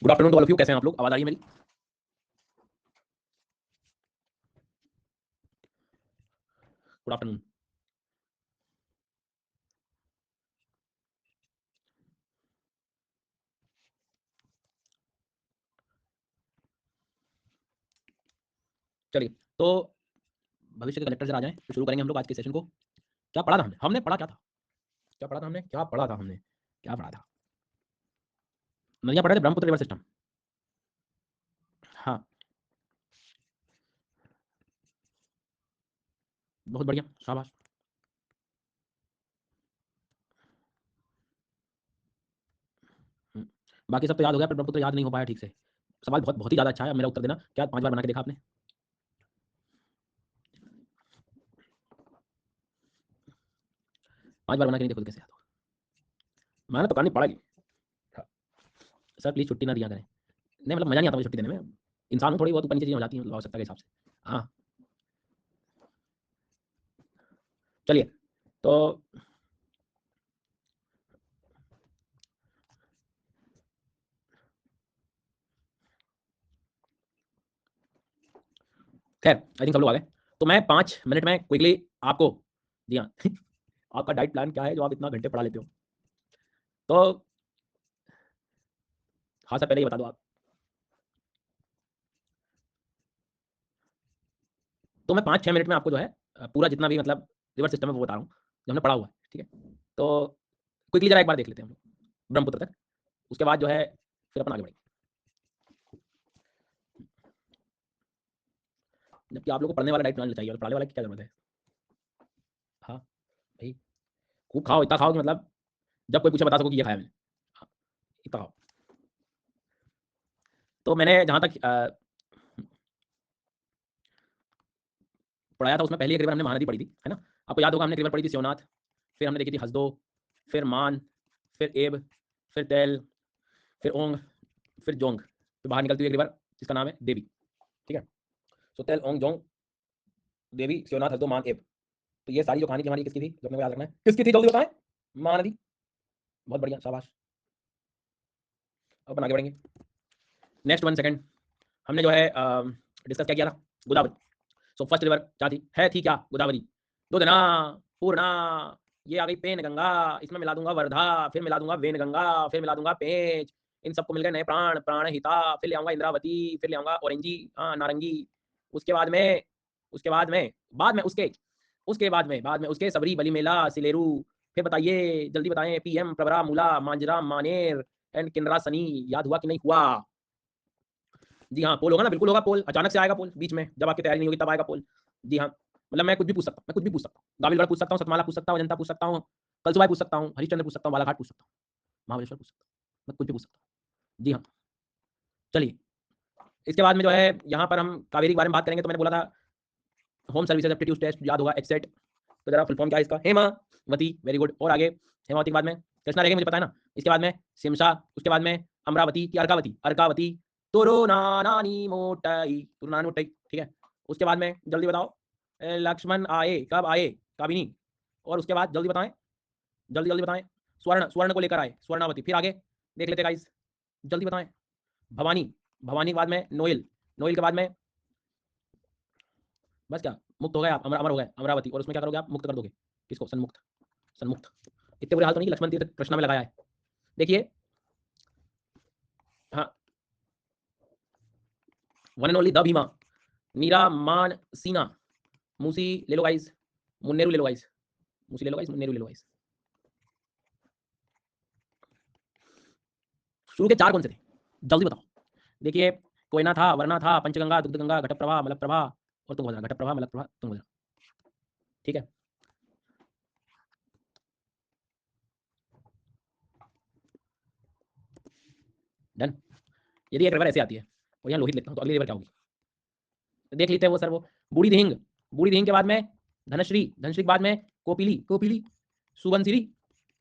Good afternoon to all of you. कैसे हैं आप लोग? आवाज आ रही है मेरी? Good afternoon. चलिए, तो भविष्य के कलेक्टर जरा आ जाएं तो शुरू करेंगे हम लोग आज के सेशन को। क्या पढ़ा था हमने? हमने पढ़ा क्या था? क्या पढ़ा था हमने? क्या पढ़ा था हमने? क्या पढ़ा था? नदियां पढ़ रहे थे, ब्रह्मपुत्र रिवर सिस्टम। हाँ, बहुत बढ़िया, शाबाश। हम्म, बाकी सब तो याद हो गया, पर ब्रह्मपुत्र याद नहीं हो पाया ठीक से। सवाल बहुत बहुत ही ज्यादा अच्छा है। अब मेरा उत्तर देना। क्या 5 बार बना के देखा आपने? 5 बार बना के नहीं देखो तो कैसे याद होगा? मैंने तो करनी पड़ेगी। हाँ, सर प्लीज छुट्टी ना दिया करें। नहीं मतलब मजा नहीं आता मुझे छुट्टी देने में। इंसान हूँ, थोड़ी बहुत ऊपर नीचे चीजें हो जाती हैं मतलब आवश्यकता के हिसाब से। हाँ, चलिए, तो खैर आई थिंक सब लोग आ गए। तो मैं 5 मिनट में क्विकली आपको, जी हाँ आपका डाइट प्लान क्या है जो आप इतना घंटे पढ़ा लेते हो? तो हाँ सर, पहले ये बता दो आप। तो मैं 5-6 मिनट में आपको जो है पूरा जितना भी मतलब रिवर सिस्टम है वो बता रहा हूँ जो हमने पढ़ा हुआ है, ठीक है? तो क्विकली जरा एक बार देख लेते हैं हम लोग ब्रह्मपुत्र तक। उसके बाद जो है फिर अपन आगे बढ़ेंगे। जबकि आप लोग को पढ़ने वाला डाइट प्लान चाहिए और पढ़ाने वाले की क्या जरूरत है? हाँ भाई, खूब खाओ, इतना खाओ कि मतलब जब कोई पूछे बता सको कि ये खाया मैंने। हाँ, इतना खाओ। तो मैंने जहाँ तक पढ़ाया था उसमें पहली एक रिवर हमने महानदी पढ़ी थी, है ना? आपको याद होगा हमने एक रिवर पढ़ी थी शिवनाथ, फिर हमने देखी थी हसदो, फिर मान, फिर एब, फिर तेल, फिर ओंग, फिर जोंग। फिर बाहर निकलती हुई एक रिवर जिसका नाम है देवी, ठीक है? सो तेल ओंग जोंग देवी शिवनाथ हसदो मान एब। तो ये सारी जो कहानी थी हमारी किसकी थी जो अपने को याद रखना है? किसकी थी जल्दी बताएं? महानदी। बहुत बढ़िया, शाबाश। अब अपन आगे बढ़ेंगे। Next 1 second. हमने जो है डिस्कस क्या किया था? गोदावरी। सो फर्स्ट रिवर क्या थी? थी क्या? गोदावरी। दुधना, पूर्णा, ये आ गई पेन गंगा, इसमें मिला दूंगा वर्धा, फिर मिला दूंगा वेन गंगा, फिर मिला दूंगा पेंच। इन सबको मिल गए नए प्राण, प्राण हिता। फिर ले आऊंगा इंद्रावती, फिर ले आऊंगा ऑरेंजी, हाँ नारंगी। उसके बाद में, उसके बाद में उसके उसके सबरी बली मेला सिलेरू। फिर बताइए, जल्दी बताएं। पीएम प्रवरा मूला मांजरा मानेर एंड किनरा सनी। याद हुआ कि नहीं हुआ? जी हाँ, पोल होगा ना, बिल्कुल होगा पोल। अचानक से आएगा पोल बीच में, जब आपकी तैयारी नहीं होगी तब आएगा पोल। जी हाँ, मतलब मैं कुछ भी पूछ सकता हूँ, मैं कुछ भी पूछ सकता हूँ। गाविलगढ़ पूछ सकता हूँ, सतमाला पूछ सकता हूँ, अजंता पूछ सकता हूँ, कलसुबाई पूछ सकता हूँ, हरिश्चंद्र पूछ सकता हूँ, बालाघाट पूछ सकता हूँ, महाबलेश्वर पूछ सकता हूँ, मैं कुछ भी पूछ सकता हूँ। जी हाँ, चलिए। इसके बाद में जो है यहाँ पर हम कावेरी के बारे में बात करेंगे। तो मैंने बोला था होम सर्विसेज एप्टीट्यूड टेस्ट, याद होगा एक्सेट। तो जरा फुल फॉर्म क्या है इसका? Hemavati, very good. और आगे हेमावती के बाद में कृष्णा रहेगी, मुझे पता है ना। इसके बाद में सिमशा, उसके बाद में अमरावती की अर्कावती, अर्कावती, तुरुनानी मोटई, तुरुनानी मोटई, ठीक है? उसके बाद में जल्दी बताओ, लक्ष्मण आए कब आए? काबिनी। और उसके बाद जल्दी बताएं, जल्दी जल्दी बताएं। स्वर्ण, स्वर्ण को लेकर आए, स्वर्णावती। फिर आगे देख लेते गाइस, जल्दी बताएं। भवानी, भवानी के बाद में नोएल, नोएल के बाद में बस क्या, मुक्त हो गए आप, अमर अमर हो गए, अमरावती। और उसमें क्या करोगे आप? मुक्त कर दोगे किसको? सन्मुक्त, सन्मुक्त। इतने बुरे हाल तो नहीं कि लक्ष्मण तीर्थ कृष्णा में लगाया है। देखिए, हाँ, one and only the Bhima, Nira Man Sina, Musi ले लो गाइस, मुन्नेरू ले लो गाइस, मूसी ले लो गाइस, मुन्नेरू ले लो गाइस। शुरू के 4 कौन से थे? जल्दी बताओ। देखिए, कोयना था, वरना था, पंचगंगा, दुग्धगंगा, घटप्रभा, मलप्रभा और तुंगभद्रा। घटप्रभा, मलप्रभा, तुंगभद्रा, ठीक है? डन। यदि एक रिवर ऐसे आती है और यहाँ लोहित लिखता हूँ तो अगली रिवर क्या होगी? तो देख लेते हैं वो सर, वो बूढ़ी दिहिंग, बूढ़ी दिहिंग के बाद में धनश्री, धनश्री के बाद में कोपिली, कोपिली, सुबनसिरी,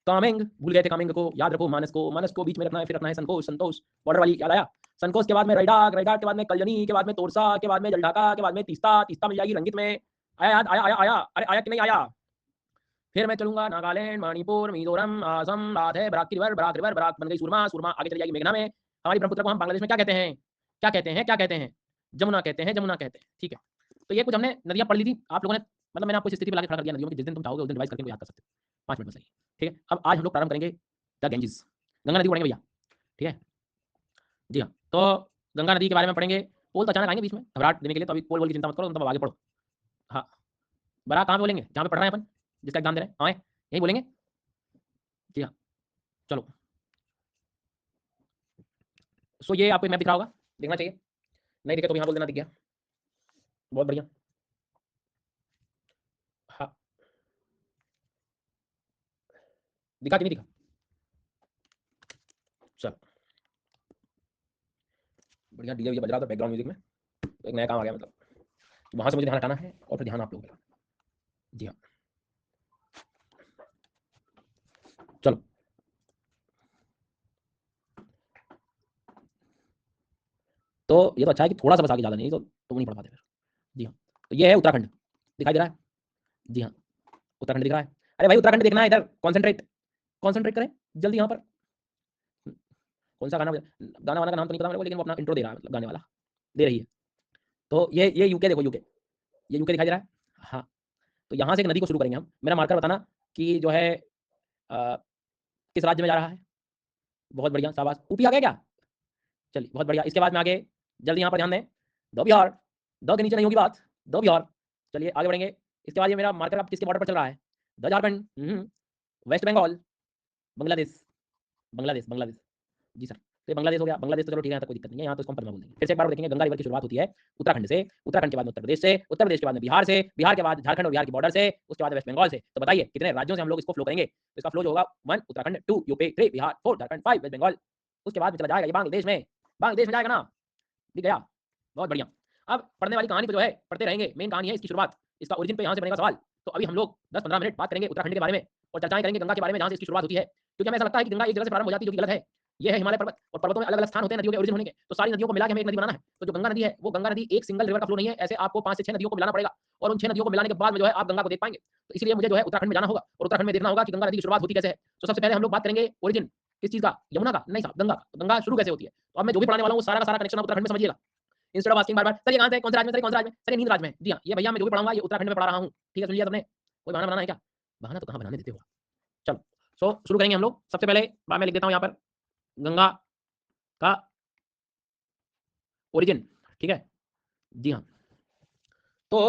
कामेंग, भूल गए थे कामेंग को, याद रखो। मानस को, मानस को बीच में रखना है, फिर रखना है संतोष, संतोष बॉर्डर वाली, याद आया? संतोष के बाद में रैडाक, रैडाक के बाद में कल्याणी, के बाद में तोरसा, के बाद में जलढाका, के बाद में तीस्ता, तीस्ता मिल जाएगी रंगित में। आया याद? आया आया आया, अरे आया कि नहीं आया? फिर मैं चलूंगा नागालैंड, मणिपुर, मिजोरम, असम, रात है बराक की रिवर, बराक रिवर, बराक बन गई सुरमा, सुरमा आगे चली जाएगी मेघना में। हमारी ब्रह्मपुत्र को हम बांग्लादेश में क्या कहते हैं, क्या कहते हैं, क्या कहते हैं? जमुना कहते हैं, जमुना कहते हैं। ठीक है, तो ये कुछ हमने नदियां पढ़ ली थी आप लोगों ने, मतलब मैंने आपको इस स्थिति पे लाके खड़ा कर दिया नदियों में, जिस दिन तुम चाहोगे उस दिन रिवाइज करके याद कर सकते हो 5 मिनट में। सही, ठीक है। अब आज हम लोग प्रारंभ करेंगे द गेंजिस, गंगा नदी पढ़ेंगे भैया। ठीक है जी हाँ, तो गंगा नदी के बारे में पढ़ेंगे। पोल तो अचानक आएंगे बीच में घबराहट देने के लिए, तो अभी पोल वोल की चिंता मत करो, तुम तब आगे पढ़ो। हाँ, बड़ा कहाँ पे बोलेंगे, जहाँ पे पढ़ रहे हैं अपन, जिसका एग्जाम दे रहे हैं, हाँ यही बोलेंगे। जी हाँ, चलो। सो ये आपको मैप दिख रहा होगा, देखना चाहिए, नहीं दिखे तो यहाँ बोल देना दिख गया। बहुत बढ़िया। हाँ, दिखा कि नहीं दिखा? चल बढ़िया, डीजे बज रहा था बैकग्राउंड म्यूजिक में, तो एक नया काम आ गया, मतलब वहां से मुझे ध्यान हटाना है और फिर ध्यान आप लोगों का। जी हाँ, चलो। तो ये तो अच्छा है कि थोड़ा सा बस आगे, ज़्यादा नहीं तो तुम नहीं पढ़ पाते फिर। जी हाँ, तो ये है उत्तराखंड, दिखाई दे रहा है? जी हाँ, उत्तराखंड दिख रहा है। अरे भाई उत्तराखंड देखना है, इधर कॉन्सेंट्रेट, कॉन्सेंट्रेट करें जल्दी यहाँ पर। कौन सा गाना गाना वाला का नाम तो नहीं पता मेरे को, लेकिन वो अपना इंट्रो दे रहा है, मतलब गाने वाला दे रही है। तो ये यूके देखो, यूके, ये यूके दिखाई दे रहा है। हाँ, तो यहाँ से एक नदी को शुरू करेंगे हम, मेरा मार्कर बताना कि जो है अ, किस राज्य में जा रहा है। बहुत बढ़िया, शाबाश। ऊपी आ गया क्या? चलिए बहुत बढ़िया। इसके बाद में आगे जल्दी यहाँ पर ध्यान दें, दो बिहार, दो के नीचे नहीं होगी बात, दो बिहार। चलिए आगे बढ़ेंगे। इसके बाद ये मेरा मार्कर अब किसके बॉर्डर पर चल रहा है? द झारखंड, वेस्ट बंगाल, बांग्लादेश, बांग्लादेश, बांग्लादेश। जी सर, तो ये बांग्लादेश हो गया। बांग्लादेश तो चलो ठीक है, यहाँ तक कोई दिक्कत नहीं है, यहाँ तो इसको हम पद्मा बोल देंगे। फिर से एक बार और देखेंगे, गंगा रिवर की शुरुआत होती है उत्तराखंड से, उत्तराखंड के बाद में उत्तर प्रदेश से, उत्तर प्रदेश के बाद में बिहार से, बिहार के बाद झारखंड और बिहार की बॉर्डर से, उसके बाद वेस्ट बंगाल से। तो बताइए कितने राज्यों से हम लोग इसको फ्लो करेंगे? तो इसका फ्लो जो होगा 1 उत्तराखंड, 2 यूपी, 3 बिहार, 4 झारखंड, 5 वेस्ट बंगाल। उसके बाद में चला जाएगा ये बांग्लादेश में, बांग्लादेश में जाएगा ना, दिख गया? बहुत बढ़िया। अब पढ़ने वाली कहानी तो जो है पढ़ते रहेंगे, मेन कहानी है इसकी शुरुआत, इसका ओरिजिन पे यहाँ से बनेगा सवाल। तो अभी हम लोग 10-15 मिनट बात करेंगे उत्तराखंड के बारे में और चर्चाएं करेंगे गंगा के बारे में, जहाँ से इसकी शुरुआत होती है। क्योंकि हमें ऐसा लगता है कि गंगा एक जगह से प्रारंभ हो जाती है, जो कि गलत है। ये है हिमालय पर्वत, और पर्वतों में अलग अलग स्थान होते हैं नदियों के ओरिजिन होने के, तो सारी नदियों को मिला के हमें एक नदी बनाना है। तो जो गंगा नदी है वो गंगा नदी एक सिंगल रिवर का फ्लो नहीं है, ऐसे आपको 5 से 6 नदियों को मिलाना पड़ेगा, और उन 6 नदियों को मिलाने के बाद में जो है आप गंगा को देख पाएंगे। तो इसलिए मुझे जो है उत्तराखंड में जाना होगा और उत्तराखंड में देखना होगा कि गंगा नदी की शुरुआत होती कैसे है। तो सबसे पहले हम लोग बात करेंगे ओरिजिन, किस चीज का? यमुना का? नहीं साहब, गंगा का। तो गंगा शुरू कैसे होती है? तो अब मैं जो भी पढ़ाने वाला हूँ वो सारा का सारा कनेक्शन आप उत्तराखंड में समझिएगा। Instead of asking bar bar sir ये कहाँ से है, कौन से राज्य में, सर कौन से राज्य में, सर ये नींद राज्य में। जी हाँ, ये भैया मैं जो भी पढ़ाऊंगा ये उत्तराखंड में पढ़ा रहा हूँ। ठीक है, सुन लिया तुमने? कोई बहाना बनाना है क्या? बहाना तो कहाँ बनाने देते हो। चलो, सो शुरू करेंगे हम लोग। सबसे पहले बात मैं लिख देता हूँ यहाँ पर, गंगा का ओरिजिन। ठीक है जी हाँ, तो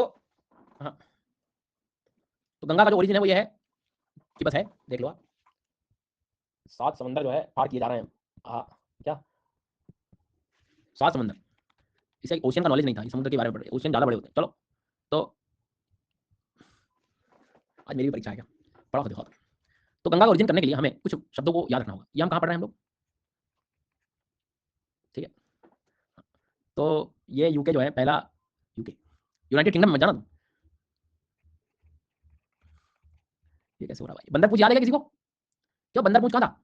हाँ, तो गंगा का जो ओरिजिन है वो ये है कि बस है, देख लो आप, 7 समंदर जो है पार किए जा रहे हैं। क्या 7 समंदर? इसे ओशियन का नॉलेज नहीं था, इस समुद्र के बारे में पढ़े, ओशियन ज़्यादा बड़े होते हैं। चलो, तो आज मेरी भी परीक्षा है क्या, पढ़ा तो देखो। तो गंगा का ओरिजिन करने के लिए हमें कुछ शब्दों को याद रखना होगा। ये हम कहाँ पढ़ रहे हैं हम लोग? ठीक है, तो ये यूके जो है पहला, यूके यूनाइटेड किंगडम में जाना तुम, ये कैसे हो रहा भाई? बंदर पूछ याद है क्या किसी को? क्यों बंदर पूछ कहाँ था?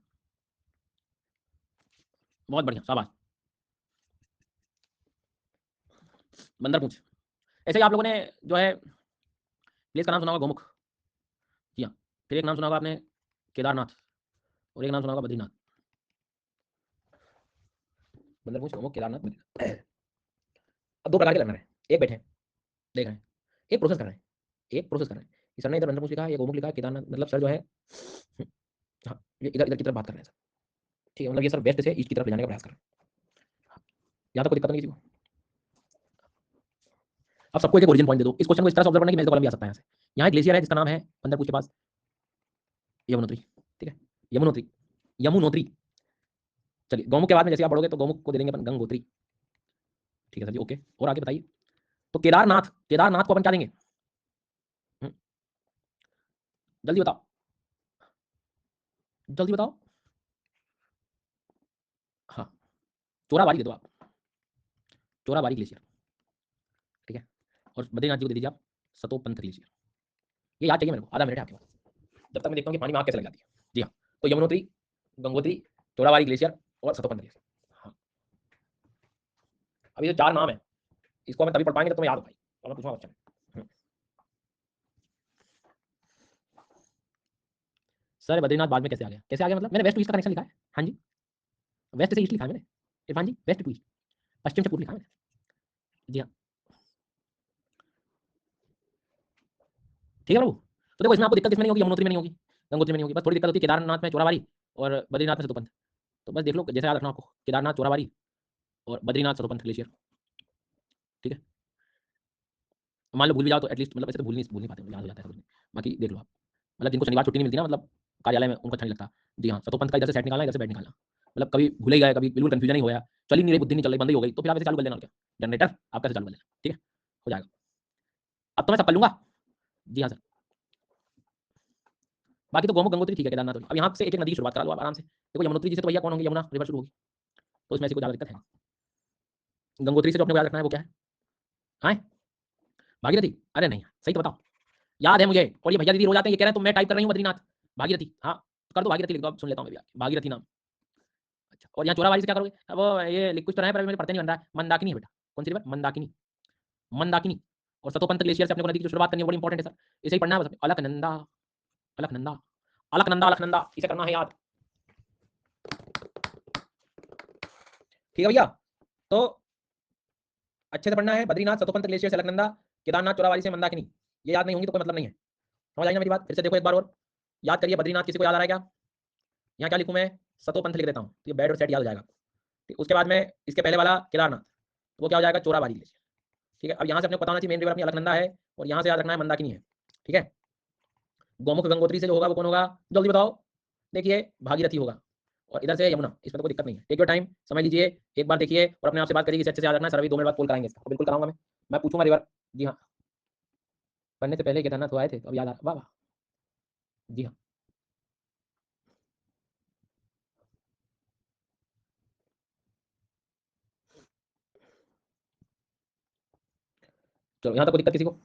बहुत बढ़िया, शाबाश। बंदर पूछ। ऐसे ही आप लोगों ने जो है प्लेस का नाम सुना होगा गोमुख। जी हाँ, फिर एक नाम सुना होगा आपने केदारनाथ, और एक नाम सुना होगा बद्रीनाथ। बंदर पूछ, गोमुख, केदारनाथ, बद्रीनाथ। अब 2 प्रकार के लर्नर हैं, एक बैठे हैं देख रहे हैं, एक प्रोसेस कर रहे हैं, एक प्रोसेस कर रहे हैं। कि सर ने इधर बंदर पूछ लिखा है, ये गोमुख लिखा है, केदारनाथ, मतलब सर जो है हाँ, ये इधर इधर की तरफ बात कर रहे हैं सर। ठीक है, मतलब ये सर वेस्ट से ईस्ट की तरफ ले जाने का प्रयास कर रहे हैं। यहाँ तक कोई दिक्कत नहीं किसी को? अब सबको एक ओरिजिन पॉइंट दे दो। इस क्वेश्चन को इस तरह से ऑब्जर्व करने की मेरे को कॉलम भी आ सकता है यहाँ से। यहाँ एक ग्लेशियर है जिसका नाम है बंदरपुर के पास यमुनोत्री। ठीक है, यमुनोत्री, यमुनोत्री। चलिए, गौमुख के बाद में जैसे आप बढ़ोगे तो गौमुख को दे देंगे अपन गंगोत्री। ठीक है सर जी, ओके। और आगे बताइए। तो केदारनाथ, केदारनाथ को अपन क्या देंगे? हम्म, जल्दी बताओ, जल्दी बताओ। हाँ, चोराबाड़ी दे दो आप, चोराबाड़ी ग्लेशियर। ठीक है, और बद्रीनाथ जी को दे दीजिए आप सतोपंथ ग्लेशियर। ये याद चाहिए मेरे को, आधा मिनट है आपके पास, जब तक मैं देखता हूँ कि पानी में आग कैसे लग जाती है। जी हाँ, तो यमुनोत्री, गंगोत्री, चोराबाड़ी ग्लेशियर और सतोपंथ ग्लेशियर। हाँ, अभी जो 4 नाम है इसको हमें तभी पढ़ पाएंगे जब तुम्हें याद हो भाई। तो मैं पूछूंगा क्वेश्चन। सर बद्रीनाथ बाद में कैसे आ गया? कैसे आ गया मतलब? मैंने वेस्ट टू ईस्ट का कनेक्शन लिखा है। हाँ जी, वेस्ट से ईस्ट लिखा है मैंने। इरफान जी वेस्ट टू ईस्ट, पश्चिम से पूर्व लिखा है जी हाँ, ठीक है प्रभु। तो देखो इसमें आपको दिक्कत किसमें नहीं होगी, यमुनोत्री में नहीं होगी, गंगोत्री में नहीं होगी, बस थोड़ी दिक्कत होती है केदारनाथ में चोराबारी और बद्रीनाथ में सतोपंथ। तो बस देख लो जैसे याद रखना आपको, केदारनाथ चोराबारी और बद्रीनाथ सतोपंथ ग्लेशियर, ठीक है। मान लो भूल भी जाओ तो एटलीस्ट मतलब ऐसे तो भूल नहीं पाते, याद हो जाता है सब। बाकी देख लो आप, मतलब जिनको शनिवार छुट्टी नहीं मिलती ना, मतलब कार्यालय में, उनको अच्छा नहीं लगता। जी हाँ, सतोपंथ का इधर से सेट निकालना, इधर से बैठ निकालना, मतलब कभी भूल ही गए, कभी बिल्कुल कंफ्यूजन ही हो गया, चल ही नहीं रही, बुद्धि नहीं चल रही, बंद ही हो गई, तो फिर आप ऐसे चालू कर लेना, और क्या जनरेटर आप कैसे चालू कर लेना, ठीक है, हो जाएगा। अब तो मैं सब कर लूंगा। जी हाँ सर। बाकी तो गोमुख गंगोत्री ठीक है, केदारनाथ हो गया। अब यहाँ से एक एक नदी की शुरुआत करा लो आप आराम से। देखो यमुनोत्री जी से तो भैया कौन होंगे, यमुना रिवर शुरू होगी, तो इसमें ऐसी कोई ज़्यादा दिक्कत है। गंगोत्री से जो अपने को याद रखना है वो क्या है, हाँ भागीरथी, अरे नहीं सही तो बताओ, याद है मुझे, और ये भैया दीदी रोज आते हैं, ये कह रहे हैं तो मैं टाइप कर रही हूँ बद्रीनाथ, भागीरथी, हाँ कर दो भागीरथी लिख दो, अब सुन लेता हूँ मैं भी भागीरथी नाम। अच्छा, और यहाँ चोराबारी से क्या करोगे, अब वो ये लिख कुछ तो रहा है पर मुझे पढ़ते नहीं बन रहा है, मंदाकिनी है बेटा, कौन सी रिवर, मंदाकिनी, मंदाकिनी। और सतोपंथ ग्लेशियर से अपने को नदी की शुरुआत करनी है, बड़ी इंपॉर्टेंट है सर, इसे ही पढ़ना है बस। अलकनंदा, अलकनंदा, अलकनंदा, अलकनंदा, इसे करना है याद, ठीक है भैया। तो अच्छे से पढ़ना है, बद्रीनाथ सतोपंथ ग्लेशियर से अलकनंदा, केदारनाथ चोराबारी से मंदाकिनी, ये याद नहीं होंगी तो कोई मतलब नहीं है, समझ आई ना मेरी बात। फिर से देखो एक बार और याद करिए, बद्रीनाथ किसी को याद आ रहा है क्या, यहाँ क्या लिखूँ मैं, सतोपंथ लिख देता हूँ, तो ये बेड और सेट याद हो जाएगा। ठीक, उसके बाद में इसके पहले वाला केदारनाथ, तो वो क्या हो जाएगा, चोराबारी ग्लेशियर, ठीक है। अब यहाँ से अपने को पता होना चाहिए मेन रिवर अपनी अलकनंदा है, और यहाँ से याद रखना है मंदाकिनी है, ठीक है। गोमुख गंगोत्री से जो होगा वो कौन होगा, जल्दी बताओ, देखिए भागीरथी होगा, और इधर से यमुना, इसमें तो कोई दिक्कत नहीं है। टेक योर टाइम, समझ लीजिए, एक बार देखिए और अपने आप से बात करिए, इसे अच्छे से याद रखना है। सर अभी 2 मिनट बाद कॉल कराएंगे इसका, बिल्कुल कराऊंगा मैं पूछूंगा रिवर। जी हाँ, पढ़ने से पहले केदारनाथ हुआ आए थे, तो अब याद आ, वाह वाह, जी हाँ। चलो यहाँ तक कोई दिक्कत किसी को,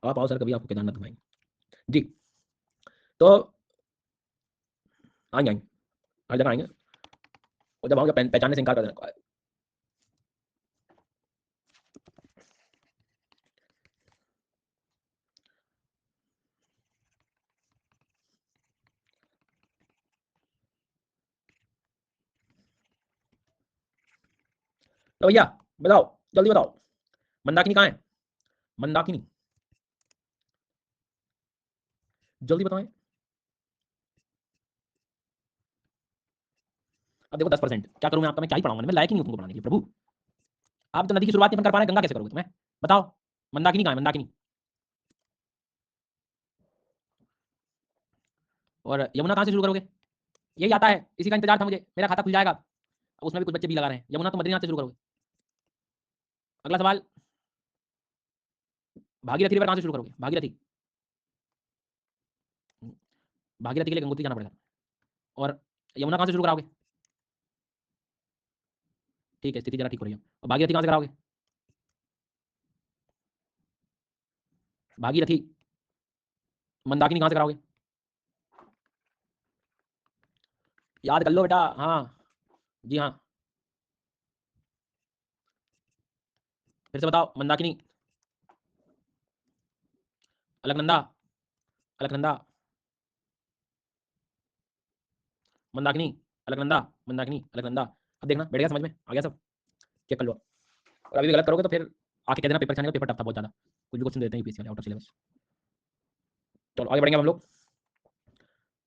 आप आओ सर, कभी आपको केदारनाथ घुमाएंगे जी। तो आएंगे आएंगे, हर जगह आएंगे, और जब आओगे पहचानने से इनकार कर देना। तो भैया बताओ, जल्दी बताओ, मंदाकिनी कहाँ है, मंदाकिनी, जल्दी बताएं। अब देखो 10%, क्या करूं मैं आपका, मैं क्या ही पढ़ाऊंगा, मैं लायक ही नहीं हूं तुमको पढ़ाने के लिए प्रभु। आप तो नदी की शुरुआत नहीं कर पा रहे, गंगा कैसे करोगे तुम्हें, बताओ, मंदाकिनी कहाँ है, मंदाकिनी। और यमुना कहाँ से शुरू करोगे, यही आता है, इसी का इंतजार था मुझे, मेरा खाता खुल जाएगा। अब उसमें भी कुछ बच्चे भी लगा रहे हैं, यमुना तो बद्रीनाथ से शुरू करोगे। अगला सवाल, भागीरथी रिवर कहाँ से शुरू करोगे, भागीरथी, भागीरथी के लिए गंगोत्री जाना पड़ेगा। और यमुना कहाँ से शुरू कराओगे, ठीक है, स्थिति जरा ठीक हो रही है। और भागीरथी कहाँ से कराओगे, भागीरथी, मंदाकिनी कहाँ से कराओगे, याद कर लो बेटा, हाँ जी हाँ। फिर से बताओ, मंदाकिनी, अलकनंदा, अलकनंदा, मंदाकिनी, अलकनंदा, मंदाकिनी, अलकनंदा। अब देखना बैठ गया समझ में, आ गया सब, चेक कर लो। और अभी भी गलत करोगे तो फिर आके कह देना पेपर छाने का, पेपर टफ था बहुत ज़्यादा, कुछ भी क्वेश्चन देते हैं यूपीएससी वाले आउट ऑफ सिलेबस। चलो आगे बढ़ेंगे हम लोग।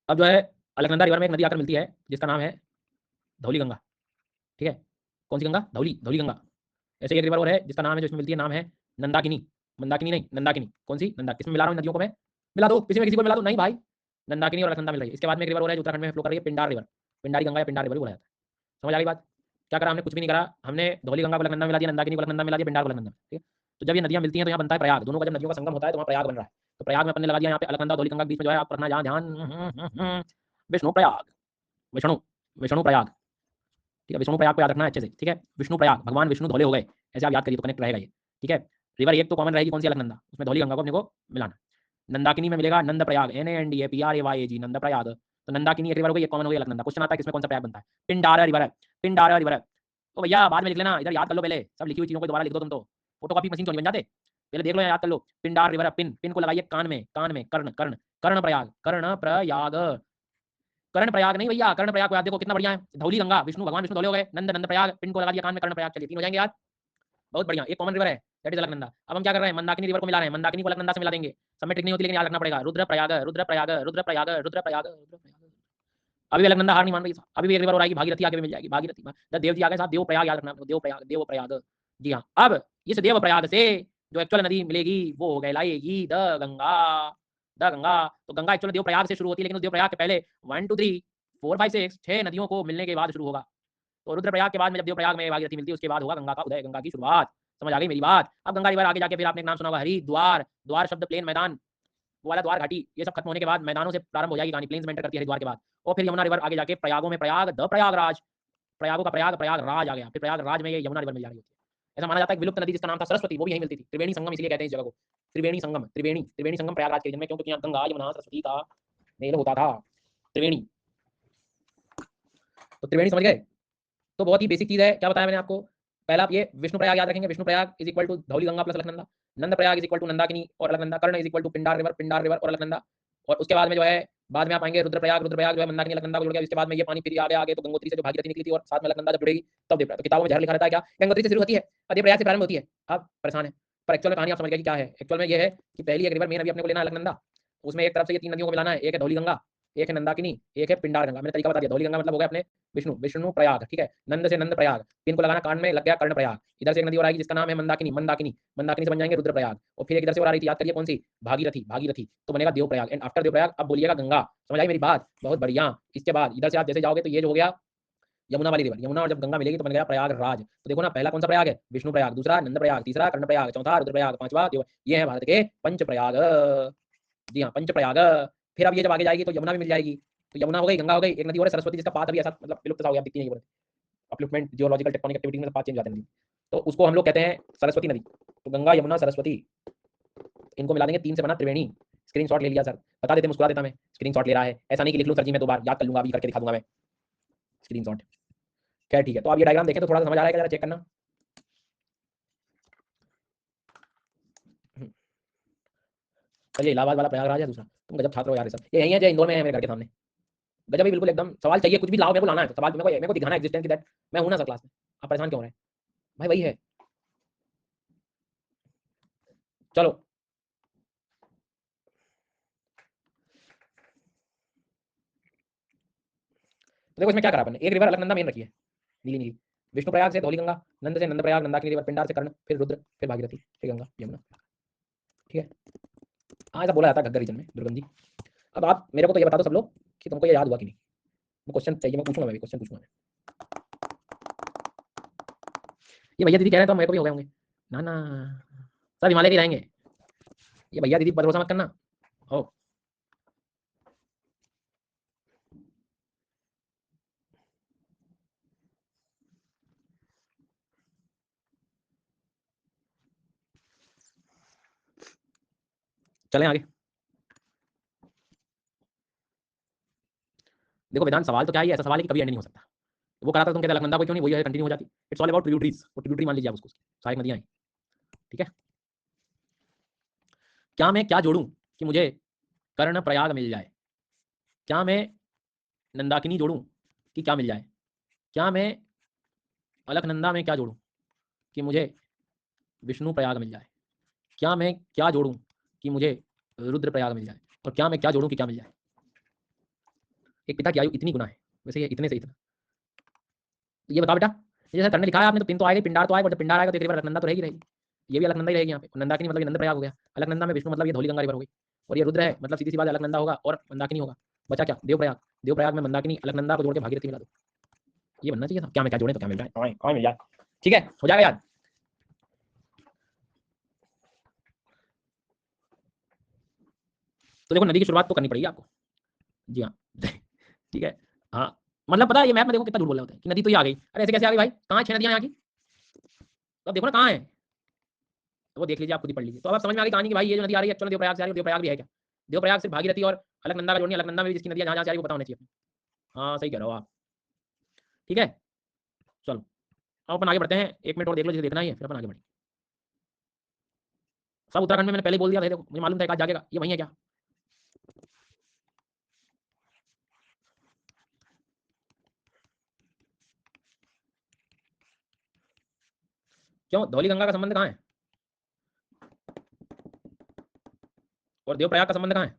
अब जो है अलकनंदा रिवर में एक नदी आकर मिलती है जिसका नाम है धौली गंगा, ठीक है। कौन सी गंगा, धौली, धौली गंगा। ऐसे एक रिवर और है जिसका नाम है, जो इसमें मिलती है, नाम है नंदाकिनी, मंदाकिनी नहीं, नंदाकिनी। कौन सी, नंदा, किसमें मिला रहा हूँ नदियों को मैं, मिला दो किसी में, किसी को मिला दो, नहीं भाई, नंदाकिनी और अलकनंदा मिल रही है। इसके बाद में एक रिवर और है जो उत्तराखंड में फ्लो कर रही है, पिंडार रिवर, पिंडारी गंगा या पिंडार रिवर भी बोला जाता है। समझ आ गई बात, क्या करा हमने, कुछ भी नहीं करा हमने, धौली गंगा को अलकनंदा मिला दिया, नंदाकिनी को अलकनंदा मिला दिया, पिंडार को अलकनंदा, ठीक है। तो जब ये नदियां मिलती हैं तो यहाँ बनता है प्रयाग, दोनों का जब नदियों का संगम होता है तो वहाँ प्रयाग बन रहा है। तो प्रयाग में अपने लगा दिया यहाँ पे अलकनंदा धौली गंगा के बीच में जो है, आप रखना जहाँ ध्यान, विष्णु प्रयाग, विष्णु, विष्णु प्रयाग, ठीक है। विष्णु प्रयाग को याद रखना है अच्छे से, ठीक है। विष्णु प्रयाग, भगवान विष्णु धौले हो गए, ऐसे आप याद करिए तो कनेक्ट रहेगा ये, ठीक है। रिवर एक तो कॉमन रहेगी, कौन सी, अलकनंदा, उसमें धौली गंगा को अपने को मिलाना। नंदाकिनी में मिलेगा नंद प्रयाग, NANDAPRAYAG, नंद प्रयाग, तो नंदाकिनी एक रिवर हो गई, एक कॉमन हो गई अलकनंदा। क्वेश्चन आता है किसमें कौन सा प्रयाग बनता है? पिंडारा रिवर है, पिंडारा रिवर है। तो भैया बाद में लिख लेना, इधर याद कर लो, पहले सब लिखी हुई चीजों को दोबारा लिख दो तुम तो, फोटोकॉपी मशीन तो नहीं बन जाते। पहले देख लो, याद कर लो। पिंडार रिवर, पिन पिन को लगाइए कान में, कान में, कर्ण कर्ण कर्ण प्रयाग, कर्ण प्रयाग, कर्ण प्रयाग नहीं भैया, कर्ण प्रयाग को याद देखो कितना बढ़िया है। धौली गंगा, विष्णु भगवान विष्णु धौले हो गए, नंद नंद प्रयाग, पिन को लगा दिया कान में, कर्ण प्रयाग, चलिए तीन हो जाएंगे याद। बहुत बढ़िया, एक कॉमन रिवर है, दैट इज अलकनंदा। अब हम क्या कर रहे हैं, मंदाकिनी रिवर को मिला रहे हैं, मंदाकिनी को अलकनंदा से मिला देंगे। सब में ट्रिक नहीं होती, लेकिन याद रखना पड़ेगा। रुद्र प्रयाग, रुद्र प्रयाग, रुद्र प्रयाग, रुद्र प्रयाग, रुद्र प्रयाग। अभी अलकनंदा हार नहीं मान रही, अभी भी एक रिवर और आएगी, भागीरथी आगे भी मिल जाएगी, भागीरथी। देव जी आ गए साहब, देव प्रयाग याद रखना, देव प्रयाग, देव प्रयाग। जी हाँ, अब इस देव प्रयाग से जो एक्चुअल नदी मिलेगी वो कहलाएगी द गंगा, द गंगा। तो गंगा एक्चुअल देव प्रयाग से शुरू होती है, लेकिन उस देव प्रयाग के पहले 1 2 3 4 5 6 6 नदियों को मिलने के बाद शुरू होगा। तो रुद्रप्रयाग के बाद में जब देवप्रयाग में भागीरथी मिलती है, उसके बाद होगा गंगा का उदय, गंगा की शुरुआत। समझ आ गई मेरी बात? अब गंगा रिवर आगे जाके फिर आपने एक नाम सुना होगा हरिद्वार, द्वार शब्द प्लेन मैदान, वो वाला द्वार घाटी, ये सब खत्म होने के बाद मैदानों से प्रारंभ हो जाएगी कहानी, प्लेन्स में एंटर करती है हरिद्वार के बाद। और फिर यमुना रिवर आगे जाके प्रयागों में प्रयाग, द प्रयागराज, प्रयागों का प्रयाग, प्रयागराज आ गया, फिर प्रयागराज में ये यमुना रिवर मिल जा रही होती है। ऐसा माना जाता है कि विलुप्त नदी जिसका नाम था सरस्वती, वो भी यहीं मिलती थी। त्रिवेणी संगम इसलिए कहते हैं इस जगह को, त्रिवेणी संगम, त्रिवेणी, त्रिवेणी संगम प्रयागराज के रीजन में, क्योंकि यहाँ गंगा यमुना सरस्वती का मेल होता था, त्रिवेणी। तो त्रिवेणी समझ गए? तो बहुत ही बेसिक चीज है, क्या बताया मैंने आपको? पहला आप ये विष्णु प्रयाग याद रखेंगे, Vishnuprayag is equal to Dhauliganga plus Alaknanda, Nandprayag is equal to Nandakini और Alaknanda, Karna is equal to Pindar river, Pindar river और अलकनंदा। और उसके बाद में जो है, बाद में आप आएंगे रुद्रप्रयाग, रुद्रप्रयाग जो है मंदाकिनी अलकनंदा को जोड़ गया। इसके बाद में ये पानी फिर आगे आगे तो गंगोत्री से जो भागीरथी निकली थी और साथ में अलकनंदा जब जुड़ेगी तब देवप्रयाग। तो किताबों में जहर लिखा रहता है क्या, गंगोत्री से शुरू होती है और देवप्रयाग से प्रारंभ होती है। आप परेशान है, पर एक्चुअल में कहानी आप समझ गए कि क्या है। एक्चुअल में ये है कि पहली एक रिवर मेन अभी अपने को लेना है अलकनंदा, उसमें एक तरफ से ये तीन नदियों को मिलाना है, एक है धौली गंगा, एक है नंदाकिनी, एक है पिंडार गंगा। मैंने तरीका बता दिया, धौली गंगा मतलब हो गया अपने विष्णु, विष्णु प्रयाग, ठीक है। नंद से नंद प्रयाग, पिन को लगाना कान में, लग गया कर्ण प्रयाग। इधर से एक नदी और आएगी जिसका नाम है मंदाकिनी, मंदाकिनी, मंदाकिनी से बन जाएंगे रुद्र प्रयाग। और फिर एक इधर से और आ रही थी, याद करिए कौन सी, भागीरथी, भागीरथी, तो बनेगा देव प्रयाग। एंड आफ्टर देव प्रयाग अब बोलिएगा गंगा। समझ आई मेरी बात? बहुत बढ़िया। इसके बाद इधर से आप जैसे जाओगे तो ये जो हो गया यमुना वाली रिवर, यमुना और जब गंगा मिलेगी तो बन गया प्रयागराज। तो देखो ना, पहला कौन सा प्रयाग है, विष्णु प्रयाग, दूसरा नंद प्रयाग, तीसरा कर्ण प्रयाग, चौथा रुद्र प्रयाग, पांचवा देव। ये है भारत के पंच प्रयाग। जी हाँ, पंच प्रयाग। फिर अब ये जब आगे जाएगी तो यमुना भी मिल जाएगी। तो यमुना हो गई, गंगा हो गई, एक नदी और है सरस्वती, जिसका पाथ अभी ऐसा मतलब विलुप्त सा हो गया, दिखती नहीं है। अपलिफ्टमेंट जियोलॉजिकल टेक्टोनिक एक्टिविटी में पाथ चेंज हो जाते हैं, तो उसको हम लोग कहते हैं सरस्वती नदी। तो गंगा यमुना सरस्वती इनको मिला देंगे, तीन से बना त्रिवेणी। स्क्रीनशॉट ले लिया सर, बता देते, मुस्कुरा देता मैं, स्क्रीनशॉट ले रहा है, ऐसा नहीं कि लिख लूं सर जी मैं 2 बार, याद कर लूंगा, अभी करके दिखा दूंगा मैं स्क्रीनशॉट। क्या ठीक है, तो आप ये डायग्राम देखें तो थोड़ा सा समझ आ रहा है क्या, जरा चेक करना। चलिए, इलाहाबाद वाला प्रयागराज है दूसरा। तुम गजब छात्र हो यार, सब ये यही है जो इंदौर में है मेरे घर के सामने। गजब ही बिल्कुल एकदम। सवाल चाहिए कुछ भी लाओ, मेरे को लाना है सवाल, मेरे को दिखाना है एग्जिस्टेंस की दैट मैं हूं ना सर क्लास में। आप परेशान क्यों हो रहे हैं भाई? वही है, चलो। तो देखो इसमें क्या करा अपन ने, एक रिवर अलकनंदा मेन रखी है, नीली नीली, विष्णु प्रयाग से धौली गंगा, नंद से नंद प्रयाग, नंदाकिनी रिवर, पिंडार से कर्ण, फिर रुद्र, फिर भागीरथी, फिर गंगा यमुना। ठीक है, हाँ ऐसा बोला जाता है घग्गर रीजन में, दुर्गम जी। अब आप मेरे को तो ये बता दो सब लोग कि तुमको ये याद हुआ कि नहीं। मैं क्वेश्चन चाहिए, मैं पूछूंगा, मैं भी क्वेश्चन पूछूंगा मैं। ये भैया दीदी कह रहे हैं तो मेरे को भी हो गए होंगे ना ना, सब हिमालय के रहेंगे। ये भैया दीदी पर भरोसा मत करना। ओ चलें आगे। देखो वेदांत, सवाल तो क्या ही है, ऐसा सवाल है कि कभी एंड नहीं हो सकता। वो करा था तुम कहते अलकनंदा को क्यों नहीं, वही है कंटिन्यू हो जाती। इट्स ऑल अबाउट ट्रिब्यूटरीज, वो ट्रिब्यूटरी मान लीजिए आप उसको, सहायक नदियां हैं। ठीक है, क्या मैं क्या जोड़ूं कि मुझे कर्ण प्रयाग मिल जाए, क्या मैं नंदाकिनी जोड़ूं कि क्या मिल जाए, क्या मैं अलकनंदा में क्या जोड़ूं कि मुझे विष्णु प्रयाग मिल जाए, क्या मैं क्या जोड़ूं कि मुझे रुद्र प्रयाग मिल जाए, और क्या मैं क्या जोड़ूं कि क्या मिल जाए। एक पिता की आयु इतनी गुना है, वैसे ये इतने से इतना। तो ये बताओ बेटा, जैसे सर ने लिखा है आपने, तो पिन तो आएगा, पिंडार तो आएगा, और जब पिंडार आएगा तो एक रिवर अलकनंदा तो रहेगी रहेगी। ये भी अलकनंदा ही रहेगी यहाँ पे। नंदाकिनी मतलब ये नंद प्रयाग हो गया, अलकनंदा में विष्णु मतलब ये धौली गंगा रिवर हो गई, और ये रुद्र है मतलब सीधी सी बात अलकनंदा होगा और मंदाकिनी होगा। बचा क्या, देवप्रयाग, देवप्रयाग में मंदाकिनी अलकनंदा को जोड़ के भागीरथी मिला दो। ये बनना चाहिए था, क्या मैं क्या जोड़े तो क्या मिल जाए, कहाँ मिल जाए। ठीक है, हो जाएगा याद। तो देखो नदी की शुरुआत तो करनी पड़ेगी आपको। जी हाँ ठीक है। हाँ मतलब पता है, ये मैप में देखो कितना दूर बोल रहे होते हैं कि नदी तो ये आ गई, अरे ऐसे कैसे आ गई भाई, कहाँ 6 नदियाँ यहाँ की, तो अब देखो ना कहाँ है, तो वो देख लीजिए, आप खुद ही पढ़ लीजिए। तो अब समझ में आ गई कहानी कि भाई ये जो नदी आ रही है एक्चुअली देवप्रयाग से आ रही है। देवप्रयाग भी है क्या, देवप्रयाग सिर्फ भागीरथी और अलकनंदा का जोड़ नहीं, अलकनंदा में भी जिसकी नदियाँ जहाँ जहाँ से आ रही है वो पता होना चाहिए। हाँ सही कह रहे हो आप। ठीक है चलो अब अपन आगे बढ़ते हैं, 1 मिनट और देख लो जिसे देखना ही है, फिर अपन आगे बढ़ेंगे। सब उत्तराखंड में मैंने पहले ही बोल दिया था, देखो मुझे मालूम था एक आध जागेगा, ये वही है क्या? क्यों धौली गंगा का संबंध कहाँ है और देवप्रयाग का संबंध कहाँ है?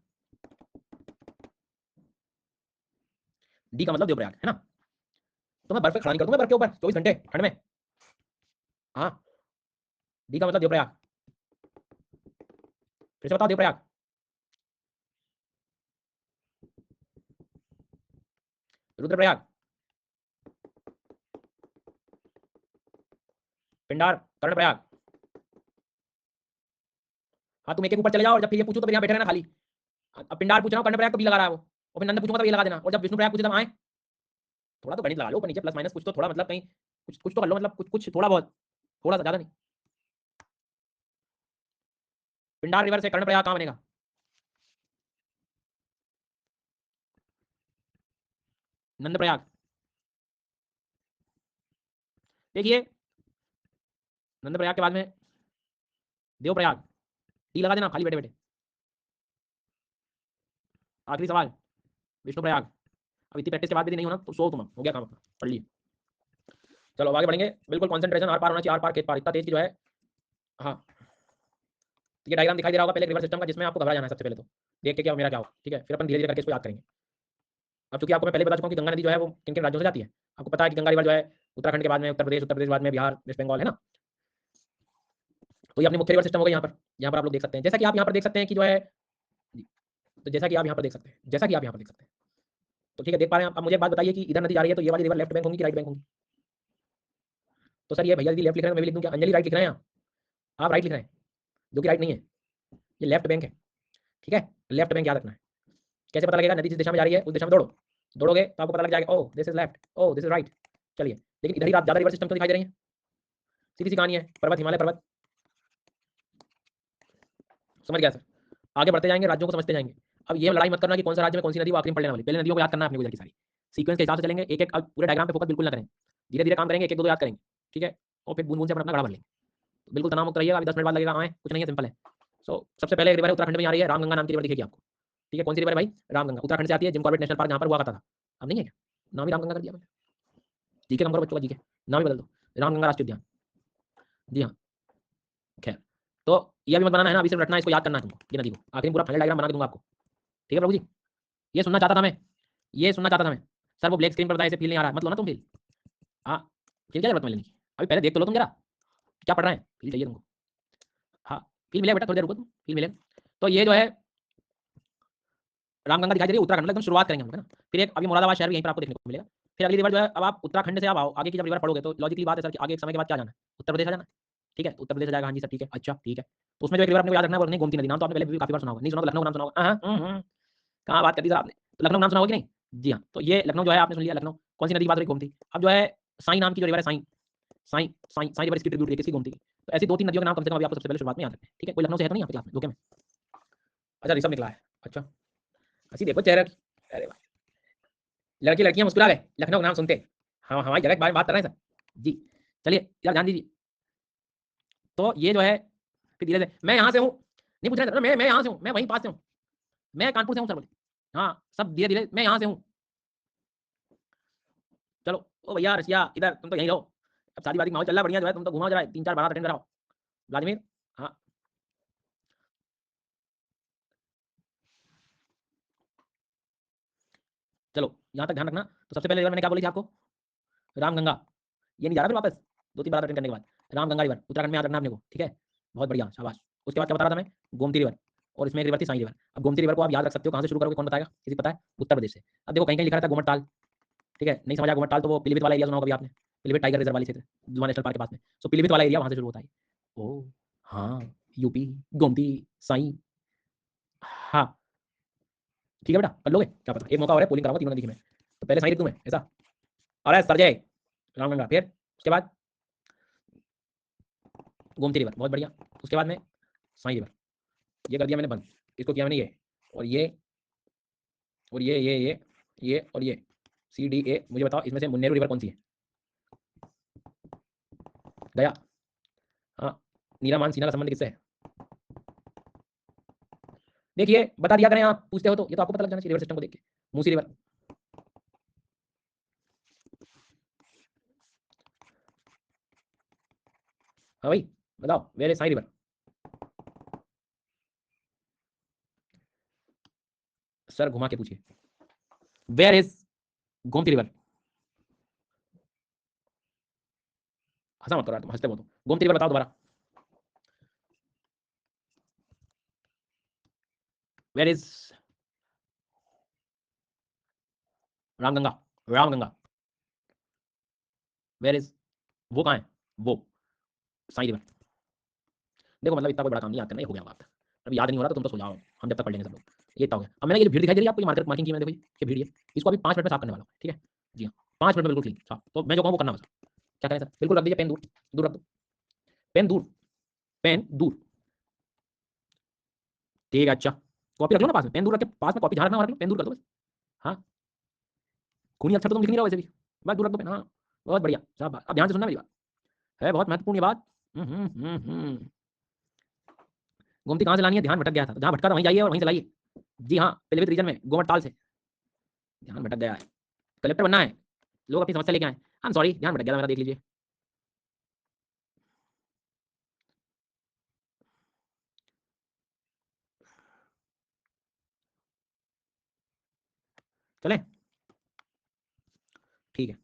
डी का मतलब देवप्रयाग है ना। तो मैं बर्फ पे खड़ा नहीं कर दूं मैं बर्फ के ऊपर 24 घंटे ठंड में। हाँ डी का मतलब देवप्रयाग, फिर से बताओ देवप्रयाग। रुद्रप्रयाग, पिंडार, कर्णप्रयाग। हाँ तुम एक एक ऊपर चले जाओ और जब फिर ये पूछो तो फिर यहाँ बैठे रहना खाली। अब पिंडार पूछ रहा हूँ, कर्णप्रयाग तो बी लगा रहा है वो, और फिर नंद पूछूंगा तो ये लगा देना, और जब विष्णु प्रयाग पूछे तब आए। थोड़ा तो गणित लगा लो ऊपर नीचे प्लस माइनस कुछ तो, थोड़ा मतलब कहीं कुछ कुछ तो कर लो, मतलब कुछ कुछ थोड़ा बहुत, थोड़ा सा ज्यादा नहीं। पिंडार रिवर से कर्णप्रयाग कहाँ बनेगा? नंदप्रयाग। देखिए नंदप्रयाग के बाद में देवप्रयाग, डी लगा देना खाली बैठे बैठे। आखिरी सवाल विष्णु प्रयाग। अब इतनी प्रैक्टिस के बाद भी नहीं होना तो सो तुम, हो गया काम अपना, पढ़ लिए। चलो अब आगे बढ़ेंगे, बिल्कुल कंसंट्रेशन आर पार होना चाहिए, आर पार खेत पार, इतना तेज की जो है। हाँ ये डायग्राम दिखाई दे रहा होगा पहले रिवर सिस्टम का, जिसमें आपको घबरा जाना है सबसे पहले तो, देख के क्या मेरा क्या हो, ठीक है, फिर अपन धीरे धीरे करके इसको याद करेंगे। अब चूंकि आपको मैं पहले बता चुका हूँ कि गंगा नदी जो है वो किन किन राज्यों से जाती है, आपको पता है कि गंगा रिवर जो है उत्तराखंड के बाद में उत्तर प्रदेश, उत्तर प्रदेश बाद में बिहार, वेस्ट बंगाल है ना। तो ये अपनी मुख्य रिवर सिस्टम हो गई यहाँ पर आप लोग देख सकते हैं, जैसा कि आप यहाँ पर देख सकते हैं कि जो है, तो जैसा कि आप यहाँ पर देख सकते हैं, जैसा कि आप यहाँ पर देख सकते हैं, तो ठीक है देख पा रहे हैं आप। अब मुझे एक बात बताइए कि इधर नदी जा रही है तो ये वाली रिवर लेफ्ट बैंक होंगी कि राइट बैंक होंगी? तो सर ये भैया यदि लेफ्ट लिख रहे हैं तो मैं भी लिख दूं क्या? अंजलि राइट लिख रहे हैं यहाँ, आप राइट लिख रहे हैं, जो कि राइट नहीं है, ये लेफ्ट बैंक है। ठीक है लेफ्ट बैंक याद रखना है। कैसे पता लगेगा? नदी जिस दिशा में जा रही है उस दिशा में दौड़ो, दौड़ोगे तो आपको पता लग जाएगा, oh this is left, oh this is right. चलिए लेकिन इधर ही ज्यादा रिवर सिस्टम तो दिखाई दे रही है, सीधी सी कहानी है, पर्वत हिमालय पर्वत। समझ गया सर। आगे बढ़ते जाएंगे, राज्यों को समझते जाएंगे। अब ये लड़ाई मत करना कि कौन सा राज्य में कौन सी नदी वो आखिरी में पड़ लेने वाली, पहले नदियों को याद करना है अपने को इधर की सारी, सीक्वेंस के हिसाब से चलेंगे, एक एक पूरे डायग्राम पे फोकस बिल्कुल ना करें, धीरे धीरे काम करेंगे, एक एक दो दो याद करेंगे। ठीक है और फिर बूंद बूंद से अपन अपना गड़ा भर लेंगे। तो बिल्कुल तनाव मुक्त रहिएगा, अभी 10 मिनट बाद लगेगा, आए कुछ नहीं है, सिंपल है। सबसे पहले एक रिवर है उत्तराखंड में आ रही है, रामगंगा नाम की रिवर दिखेगी आपको। ठीक है कौन सी रिवर है भाई? रामगंगा, उत्तराखंड से आती है, जिम कॉर्बेट नेशनल पार्क जहाँ पर हुआ करता था, अब नहीं है क्या? नाम ही रामगंगा कर दिया मैंने, ठीक है नंबर बच्चों का, ठीक है नाम ही बदल दो, रामगंगा राष्ट्रीय उद्यान। जी हाँ खैर, तो ये अभी मत बनाना है ना, अभी सिर्फ रटना है, इसको याद करना है तुमको, ये नदी को आखिर पूरा फाइनल डायग्राम बना के दूंगा आपको। ठीक है प्रभु जी, ये सुनना चाहता था मैं, ये सुनना चाहता था मैं। सर वो ब्लैक स्क्रीन पर बताया इसे फील नहीं आ रहा है, मत लो ना तुम फील। हाँ फील क्या जरूरत में लेने की, अभी पहले देख तो लो तुम जरा क्या पढ़ रहे हैं, फील चाहिए तुमको। हाँ फील मिलेगा बेटा, थोड़ी देर रुको तुम, फील मिलेगा। तो ये जो है रामगंगा दिखाई दे रही है उत्तराखंड में, एकदम शुरुआत करेंगे हम है ना। फिर एक अभी मुरादाबाद शहर भी यहीं पर आपको देखने को मिलेगा। फिर अगली रिवर जो है, अब आप उत्तराखंड से आप आओ आगे की जब रिवर पढ़ोगे तो लॉजिकली बात है सर कि आगे एक समय के बाद क्या जाना है, उत्तर प्रदेश आ जाना है। ठीक है उत्तर प्रदेश आ जाएगा, हाँ जी सर ठीक है, अच्छा ठीक है। तो उसमें जो एक रिवर अपने को याद रखना है वो नहीं, गोमती नदी, नाम तो आपने पहले भी काफी बार सुना होगा, नहीं सुना तो लखनऊ का नाम सुना होगा। कहाँ बात कर दी सर आपने, तो लखनऊ नाम सुना होगा कि नहीं? जी हाँ तो ये लखनऊ जो है आपने सुन लिया, लखनऊ कौन सी नदी की बात हो रही? गोमती। अब जो है साई नाम की जो रिवर है, साई साई साई साई रिवर इसकी ट्रिब्यूट है किसकी? गोमती की। तो ऐसी दो तीन नदियों के नाम कम से कम अभी आपको सबसे पहले शुरुआत में याद रखना है। ठीक है कोई लखनऊ से है तो नहीं आपके क्लास में धोखे में? अच्छा ऋषभ निकला है, अच्छा हंसी देखो चेहरे की। अरे वाह, लड़के लड़कियां मुस्कुरा गए लखनऊ का नाम सुनते। हाँ हमारी जगह के बारे में बात कर रहे हैं सर जी। चलिए यार ध्यान दीजिए, तो ये जो है फिर धीरे धीरे, मैं यहाँ से हूँ नहीं पूछ रहे सर, मैं यहाँ से हूँ, मैं वहीं पास से हूँ, मैं कानपुर से हूँ सर बोले। हाँ सब धीरे धीरे, मैं यहाँ से हूँ। चलो ओ भैया रसिया इधर तुम तो यहीं रहो, अब शादी वादी का माहौल चल रहा है बढ़िया जो है, तुम तो घुमाओ जरा 3-4 बारात अटेंड कराओ। व्लादिमीर हाँ चलो यहाँ तक ध्यान रखना। तो सबसे पहले रिवर मैंने क्या बोली थी आपको? रामगंगा, ये नहीं जा रहा फिर वापस 2-3 बार अटेंड करने के बाद, रामगंगा रिवर उत्तराखंड में याद रखना अपने को। ठीक है बहुत बढ़िया शाबाश। उसके बाद क्या बता रहा था मैं? गोमती रिवर, और इसमें एक रिवर थी साई रिवर। अब गोमती रिवर को आप याद रख सकते हो, कहाँ से शुरू करोगे कौन बताएगा, किसी को पता है? उत्तर प्रदेश से। अब देखो कहीं कहीं लिखा रहता है गोमट ताल, ठीक है नहीं समझा गोमट ताल तो वो पीलीभीत वाला एरिया सुना होगा कभी आपने, पीलीभीत टाइगर रिजर्व वाली क्षेत्र, जुआ नेशनल पार्क के पास में, सो पीलीभीत वाला एरिया वहाँ से शुरू होता है। ओ हाँ यूपी, गोमती, साई, हाँ ठीक है बेटा कर लोगे, क्या पता एक मौका और है, पोलिंग कराऊंगा तीनों नदी की मैं। तो पहले साई लिख दूं मैं ऐसा, अरे सरजय रामगंगा, फिर उसके बाद गोमती रिवर, बहुत बढ़िया। उसके बाद में साई रिवर, ये कर दिया मैंने बंद, इसको किया मैंने ये, और ये और ये और ये सी डी ए। मुझे बताओ इसमें से मुन्नेरू रिवर कौन सी है? गया। हाँ, नीलामान सीना का संबंध किससे है? देखिए बता दिया करें, आप पूछते हो तो ये तो आपको पता लग जाना चाहिए रिवर सिस्टम को देख के। मूसी रिवर। हाँ भाई बताओ, where is Sai river? Sir घुमा के पूछिए, वेयर इज गोमती रिवर? हंसा मत करो यार, तुम हंसते हो तो। गोमती रिवर बताओ दोबारा, where is Ramganga? Ramganga where is, वो कहाँ है? वो साई रिवर। देखो मतलब इतना कोई बड़ा काम नहीं याद करना, ये हो गया बात। अब याद नहीं हो रहा तो तुम तो सो जाओ, हम जब तक पढ़ लेंगे सब लोग। ये इतना हो गया। अब मैंने ये भीड़ दिखाई दे रही है आपको, ये मार्कर मार्किंग की मैंने, देखो ये भीड़ है, इसको अभी 5 मिनट में साफ करने वाला हूँ, ठीक है? जी हाँ, 5 मिनट में बिल्कुल क्लीन साफ। तो मैं जो कहूँ वो करना बस। क्या करें सर? बिल्कुल रख दीजिए पेन दूर, दूर रख दो, पेन दूर, पेन दूर। ठीक है अच्छा, कॉपी रख लो ना पास में, पेन दूर रख के पास में कॉपी जहाँ रखना रख लो, पेन दूर कर दो बस। हाँ, खूनी अक्षर तो तुम लिख नहीं रहो वैसे भी, बस दूर रख दो पेन। हाँ बहुत बढ़िया, सब अब ध्यान से सुनना मेरी बात, है बहुत महत्वपूर्ण ये बात। गोमती कहाँ से लानी है? ध्यान भटक गया था, जहाँ भटका था वहीं जाइए और वहीं से लाइए। जी हाँ, पिलीभीत रीजन में गोमट ताल से। ध्यान भटक गया है, कलेक्टर बनना है, लोग अपनी समस्या लेके आए। आई एम सॉरी, ध्यान भटक गया था मेरा, देख लीजिए। चलें, ठीक है।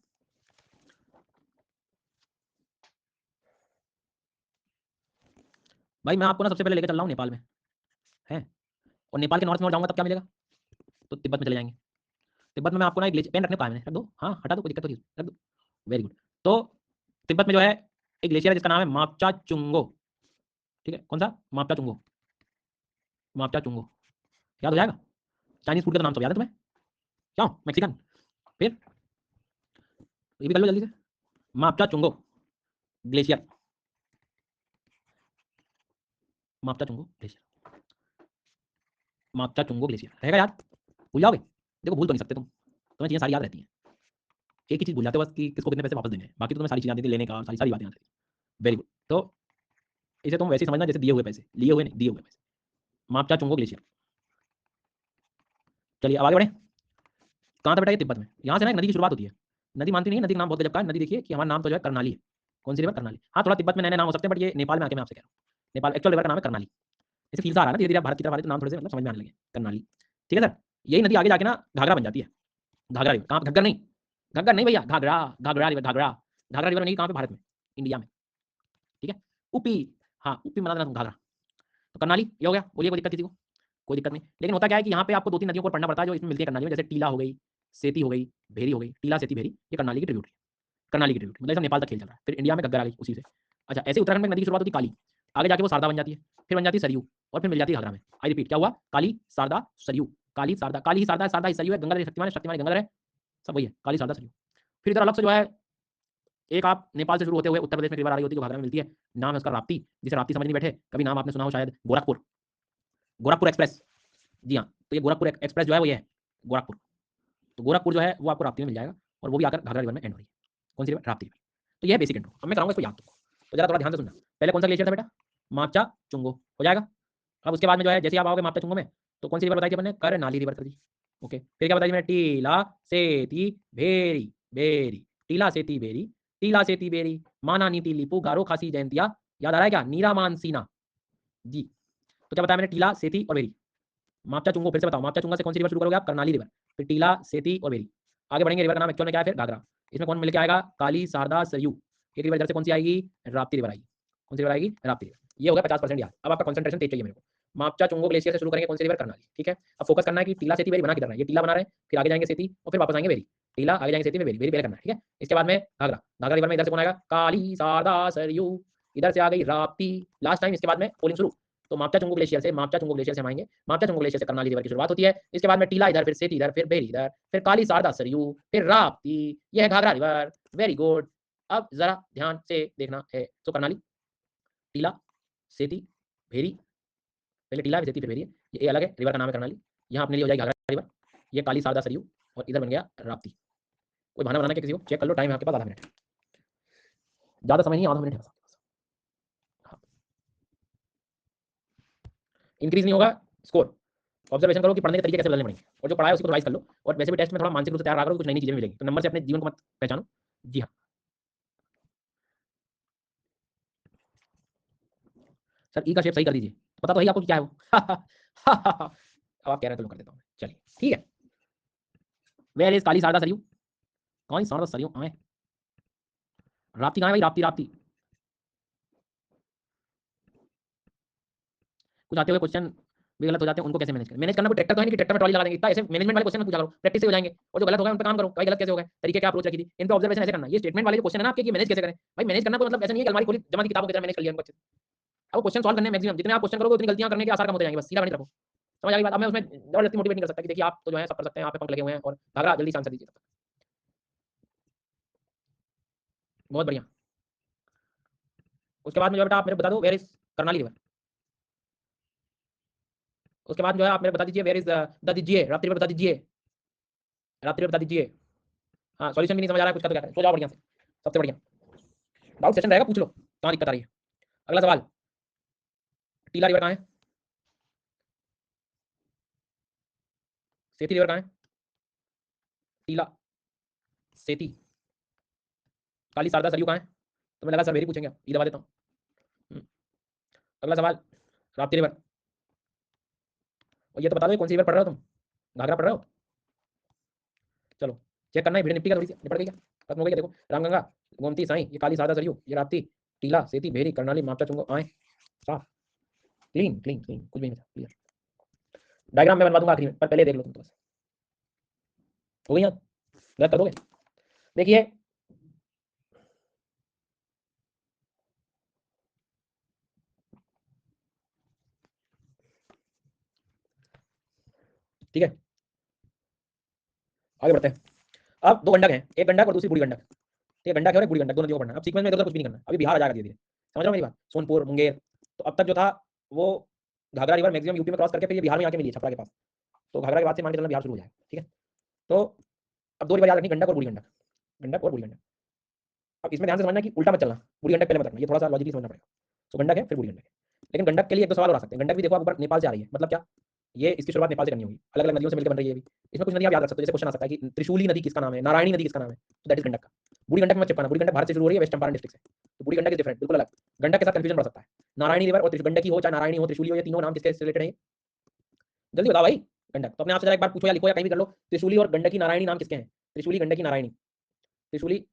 भाई मैं आपको ना सबसे पहले लेकर चल रहा हूँ नेपाल में, है? और नेपाल के नॉर्थ में और जाऊँगा तब क्या मिलेगा? तो तिब्बत में चले जाएंगे। तिब्बत में मैं आपको ना एक ग्लेशियर, पेन रखने को कहा है मैंने, रख दो, हाँ हटा दो, कोई दिक्कत तो नहीं, रख दो। Very good. तो तिब्बत में जो है एक ग्लेशियर है जिसका नाम है मापचा चुंगो, ठीक है? कौन सा? मापचा चुंगो, मापचा चुंगो। याद हो जाएगा? चाइनीज फूड का तो नाम सब याद है तुम्हें? क्यों मैक्सिकन? फिर ये भी कर लो जल्दी से, मापचा चुंगो ग्लेशियर, मापचा चुंगो ग्लेशियर, मापचा चुंगो ग्लेशियर रहेगा याद? भूल जाओगे? देखो भूल तो नहीं सकते तुम, तुम्हें चीज़ें सारी याद रहती हैं। एक ही चीज़ भूल जाते हो बस कि किसको कितने पैसे वापस देने हैं, बाकी तो तुम्हें सारी चीज़ें आती थी, लेने का और सारी सारी बातें आती थी। Very good. तो इसे तुम वैसे ही समझना जैसे दिए हुए पैसे, लिए हुए नहीं, दिए हुए पैसे। मापचा चुंगो ग्लेशियर। चलिए अब आगे बढ़े। कहाँ था बेटा? ये तिब्बत में। यहाँ से ना एक नदी की शुरुआत होती है। नदी मानती नहीं है, नदी का नाम बहुत गजब का है। नदी देखिए कि हमारा नाम तो जो है करनाली है। कौन सी रिवर? करनाली। हाँ थोड़ा तिब्बत में नए नए नाम हो सकते हैं, बट ये नेपाल में आके मैं आपसे कह रहा हूँ, नेपाल एक्चुअल रिवर का नाम है करनाली। इसे फील सा आ रहा है ना, धीरे धीरे भारत की तरफ आ रहे तो नाम थोड़े से मतलब समझ में आने लगे, करनाली। ठीक है सर? यही नदी आगे जाके ना घाघरा बन जाती है। घाघरा रिवर कहाँ? घग्गर नहीं, घग्गर नहीं भैया, घाघरा, घाघरा रिवर, घाघरा। घाघरा रिवर बनेगी कहाँ पे? भारत में, इंडिया में। ठीक है? ऊपी, हाँ ऊपी बना देना तुम, घाघरा। तो करनाली ये हो गया, बोलिए कोई दिक्कत किसी को? कोई दिक्कत नहीं। लेकिन होता क्या है कि यहाँ पे आपको 2-3 नदियों को पढ़ना पड़ता है जो इसमें मिलती है करनाली में, जैसे टीला हो गई, सेती हो गई, भेरी हो गई। टीला, सेती, भेरी ये करनाली की ट्रिब्यूटरी, करनाली की ट्रिब्यूटरी, मतलब ये सब नेपाल तक खेल चल रहा है। फिर इंडिया में घग्गर आ गई उसी से। अच्छा, ऐसे उत्तराखंड में एक नदी की शुरुआत होती है काली, आगे जाके वो शारदा बन जाती है, फिर बन जाती है सरयू, और फिर मिल जाती है घाघरा में। आई रिपीट, क्या हुआ? काली, शारदा, सरयू। काली शारदा, काली ही शारदा है, शारदा ही सरयू है, गंगा शक्तिमान है, शक्तिमान गंगा है, सब वही है, काली शारदा सरयू। फिर इधर अलग से जो है, एक आप नेपाल से शुरू होते हुए उत्तर प्रदेश में रिवर आ रही होती है जो घाघरा में मिलती है, नाम है उसका राप्ती, जिसे राप्ती समझ नहीं बैठे, कभी नाम आपने सुना हो शायद, गोरखपुर, गोरखपुर एक्सप्रेस। जी हाँ, तो ये गोरखपुर एक्सप्रेस जो है वो ये है, गोरखपुर। तो गोरखपुर जो है वो आपको राप्ती में मिल जाएगा, और वो भी आकर घाघरा रिवर में एंड हो रही है। कौन सी रिवर? राप्ती रिवर। तो ये है बेसिक इंट्रो। अब मैं कराऊंगा इसको याद तुमको, तो जरा थोड़ा ध्यान से सुनना। पहले कौन सा ग्लेशियर था बेटा? मापचा चुंगो, हो जाएगा। अब उसके बाद में जो है, जैसे आप आओगे मापचा चुंगो में, तो कौन सी रिवर बताई थी अपन ने? करनाली रिवर कर दी। ओके, फिर क्या बताई मैंने? टीला, सेती, भेरी, भेरी, टीला, सेती, भेरी, टीला, सेती, भेरी, माना, नीति, लिपू, गारो, खासी, जयंतिया। याद आ रहा है क्या? नीरा, मान, सीना। जी। तो क्या बताया मैंने? टीला, सेती और भेरी। मापचा चुंगो फिर से बताओ, मापचा चुंगा से कौन सी रिवर शुरू करोगे आप? करनाली रिवर, फिर टीला, सेती और बेरी। आगे बढ़ेंगे, रिवर का नाम एक्चुअल में क्या है? फिर घाघरा। इसमें कौन मिल के आएगा? काली, शारदा, सरयू। एक रिवर इधर से कौन सी आएगी? राप्ती रिवर आएगी। कौन सी रिवर आएगी? राप्ती रिवर। ये हो गया 50% याद। अब आपका कंसंट्रेशन तेज चाहिए मेरे को। मापचा चुंगो ग्लेशियर से शुरू करेंगे, कौन सी रिवर? करनाली। ठीक है? अब फोकस करना है कि टीला, सेती, बेरी बना किधर है। ये टीला बना रहे हैं, फिर आगे जाएंगे सेती, और फिर वापस आएंगे बेरी। टीला, आगे जाएंगे सेती, में बेरी, बेरी पहले करना है। ठीक है? इसके बाद में घाघरा, घाघरा रिवर में इधर से कौन आएगा? काली, शारदा, सरयू। इधर से आ गई राप्ती लास्ट टाइम। इसके बाद में पोलिंग शुरू। तो मापचा चुंगो ग्लेशियर से, मापचा चुंगो ग्लेशियर से हम आएंगे, मापचा चुंगो ग्लेशियर से करनाली रिवर की शुरुआत होती है। इसके बाद में टीला इधर, फिर सेती इधर, फिर बेरी इधर, फिर काली, शारदा, सरयू, फिर राप्ती। यह है घाघरा रिवर। Very good. अब जरा ध्यान से देखना है। तो करनाली, टीला, सेती, भेरी, पहले टीला, सेती, फिर भेरी, ये अलग है, रिवर का नाम है करनाली। यहाँ अपने लिए हो जाएगी घाघरा रिवर। ये काली शारदा सरयू और इधर बन गया राप्ती। कोई बहाना बनाना क्या किसी को, चेक कर लो, टाइम है आपके पास आधा मिनट, ज़्यादा समय नहीं, आधा मिनट है। हाँ, इंक्रीज नहीं होगा स्कोर, ऑब्जर्वेशन करो कि पढ़ने के तरीके कैसे बदलने पड़ेंगे, और जो पढ़ा है उसको रिवाइज कर लो, और वैसे भी टेस्ट में थोड़ा मानसिक रूप से तैयार रहा करो, कुछ नई चीजें मिलेगी, तो नंबर से अपने जीवन को मत पहचानो। जी हाँ सर, ई का शेप सही कर दीजिए, पता तो है आपको क्या है वो। अब आप कह रहे हैं तो कर देता हूँ, चलिए ठीक है। वेयर इज काली शारदा सरयू, कौन सी शारदा सरयू आए, राप्ती कहाँ है भाई, राप्ती राप्ती। कुछ आते हुए क्वेश्चन भी गलत हो जाते हैं, उनको कैसे मैनेज करें, मैनेज करना कोई ट्रैक्टर तो है नहीं कि ट्रैक्टर में ट्रॉली लगा देंगे, इतना ऐसे मैनेजमेंट वाले क्वेश्चन मत पूछा करो, प्रैक्टिस से हो जाएंगे, और जो गलत हो गया उन पर काम करो, भाई गलत कैसे हो गए, तरीके क्या अप्रोच रखी थी, इन पे ऑब्जर्वेशन ऐसे करना। ये स्टेटमेंट वाले जो क्वेश्चन है ना आपके, मैनेज कैसे करें, भाई मैनेज करना कोई मतलब ऐसा नहीं है कि अलमारी खोली जमा की किताबों की तरह मैनेज कर लिया उनको अच्छे से। अब क्वेश्चन सॉल्व करने में मैक्सिमम जितने आप क्वेश्चन करोगे उतनी गलतियां करने के आसार कम होते जाएंगे, बस सीधा गणित रखो, समझ आ गई बात। अब मैं उसमें जबरदस्ती मोटिवेट नहीं कर सकता कि देखिए आप तो जो है सब कर सकते हैं, आप पे पंख लगे हुए हैं और घाघरा जल्दी से आंसर दीजिए। बहुत बढ़िया। उसके बाद में जो है बेटा आप मेरे बता दो वेयर इज करनाली रिवर, उसके बाद जो है आप मेरे बता दीजिए वेयर इज बता दीजिए रात्रि रिवर, बता दीजिए रात्रि रिवर, बता दीजिए। हाँ सॉल्यूशन भी नहीं समझ आ रहा है कुछ का, तो क्या करें, सो जाओ बढ़िया से, सबसे बढ़िया डाउट सेशन रहेगा, पूछ लो कहाँ दिक्कत आ रही है। अगला सवाल, टीला रिवर कहाँ है, सेती रिवर कहाँ है, टीला सेती, काली शारदा सरयू कहाँ है, तो मैं लगा सर वेरी पूछेंगे, ये दबा देता हूँ। अगला सवाल, राप्ती रिवर, और ये तो बता दो कौन सी रिवर पढ़ रहे हो तुम, घाघरा पढ़ रहे हो, चलो चेक करना है, वीडियो निपटी का थोड़ी सी निपट गई क्या, खत्म हो गई क्या, देखो रामगंगा, गोमती, साई, ये काली शारदा सरयू, ये राप्ती, टीला सेती भेरी कर्नाली मापचा चुंगो आए, साफ क्लीन क्लीन क्लीन, कुछ भी नहीं था, क्लियर। डायग्राम मैं बनवा दूंगा आखिरी में, पर पहले देख लो तुम तो बस, हो गई यार, गलत कर दोगे। देखिए ठीक है, आगे बढ़ते हैं। अब दो गंडक हैं, एक गंडक और दूसरी बूढ़ी गंडक, ठीक है, गंडक है और एक बूढ़ी गंडक, दोनों नदियों को पढ़ना। अब सीक्वेंस में इधर कुछ भी नहीं करना, अभी बिहार आ जाएगा धीरे धीरे, समझ रहे हो मेरी बात, सोनपुर मुंगेर, तो अब तक जो था वो घाघरा रिवर मैक्सिमम यूपी में क्रॉस करके फिर ये बिहार में आके मिली है छपरा के पास, तो घाघरा के बाद से मान के चलना बिहार शुरू हो जाएगा, ठीक है। तो अब दो रिवर याद रखनी, गंडक और बूढ़ी गंडक, गंडक और बूढ़ी गंडक। अब इसमें ध्यान से समझना कि उल्टा मत चलना, बूढ़ी गंडक पहले मत रखना, ये थोड़ा सा लॉजिकली समझना पड़ेगा। तो गंडक है फिर बूढ़ी गंडक है, लेकिन गंडक के लिए एक दो सवाल और आ सकते हैं। गंडक भी देखो आप ऊपर नेपाल से आ रही है, मतलब क्या, ये इसकी शुरुआत नेपाल से करनी होगी, अलग अलग नदियों से मिलकर बन रही है। इसमें कुछ नदी आप याद रख सकते हो, जैसे क्वेश्चन आ सकता है कि त्रिशूली नदी किसका नाम है, नारायणी नदी किसका नाम है, तो दैट इज गंडक का। बूढ़ी गंडक में चिपकाना, बूढ़ी गंडक भारत से शुरू हो रही है, वेस्ट चंपारण डिस्ट्रिक्ट से, तो बूढ़ी गंडक इज डिफरेंट, बिल्कुल अलग। गंडक के साथ कंफ्यूजन बढ़ सकता है, नारायणी रिवर और गंडकी हो, चाहे नारायणी हो, त्रिशूली हो, ये तीनों नाम किसके रिलेटेड है, जल्दी बताओ भाई। गंडक तो अपने आप से जरा एक बार पूछो या लिखो या कहीं भी कर लो, त्रिशूली और गंडकी नारायणी नाम किसके हैं, त्रिशूली गंडकी नारायणी, त्रिशूली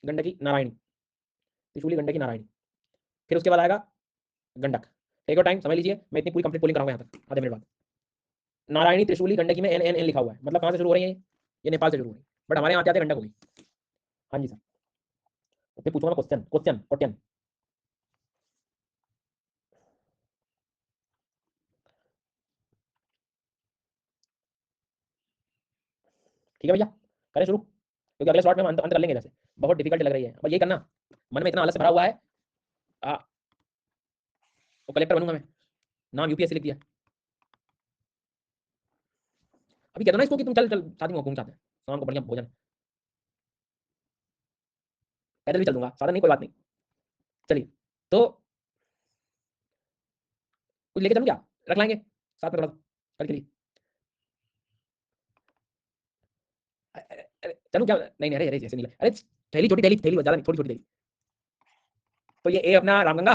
गंडकी नारायणी, त्रिशूली गंडकी नारायणी, फिर उसके बाद आएगा गंडक। टेक योर टाइम, समझ लीजिए, मैं इतनी पूरी कंप्लीट पोलिंग कराऊंगा यहाँ तक आधे मिनट बाद। नारायणी त्रिशूली गंडकी में एन एन एन लिखा हुआ है, मतलब कहाँ से शुरू हो रही है, ये नेपाल से शुरू हो रही है, बट हमारे यहाँ आते गंडक होगी। हाँ जी सर, फिर पूछूंगा क्वेश्चन क्वेश्चन क्वेश्चन, ठीक है भैया, करें शुरू, क्योंकि अगले स्लॉट में हम अंत कर लेंगे, जैसे बहुत डिफिकल्ट लग रही है, बस यही करना, मन में इतना आलस भरा हुआ है। आ, तो कलेक्टर बनूंगा मैं, नाम यूपीएससी लिख दिया, अभी कहते ना इसको कि तुम चल चल शादी में घूम चाहते हैं, शाम को बढ़िया भोजन, पैदल भी चल दूंगा, साधन नहीं, कोई बात नहीं, चलिए। तो कुछ लेके चलूँ क्या, रख लाएंगे साथ में थोड़ा सा, कल के लिए। अरे चलूँ क्या, नहीं नहीं, अरे अरे ऐसे नहीं, अरे थैली छोटी, थैली थैली ज़्यादा नहीं, थोड़ी छोटी थैली। तो ये ए अपना रामगंगा,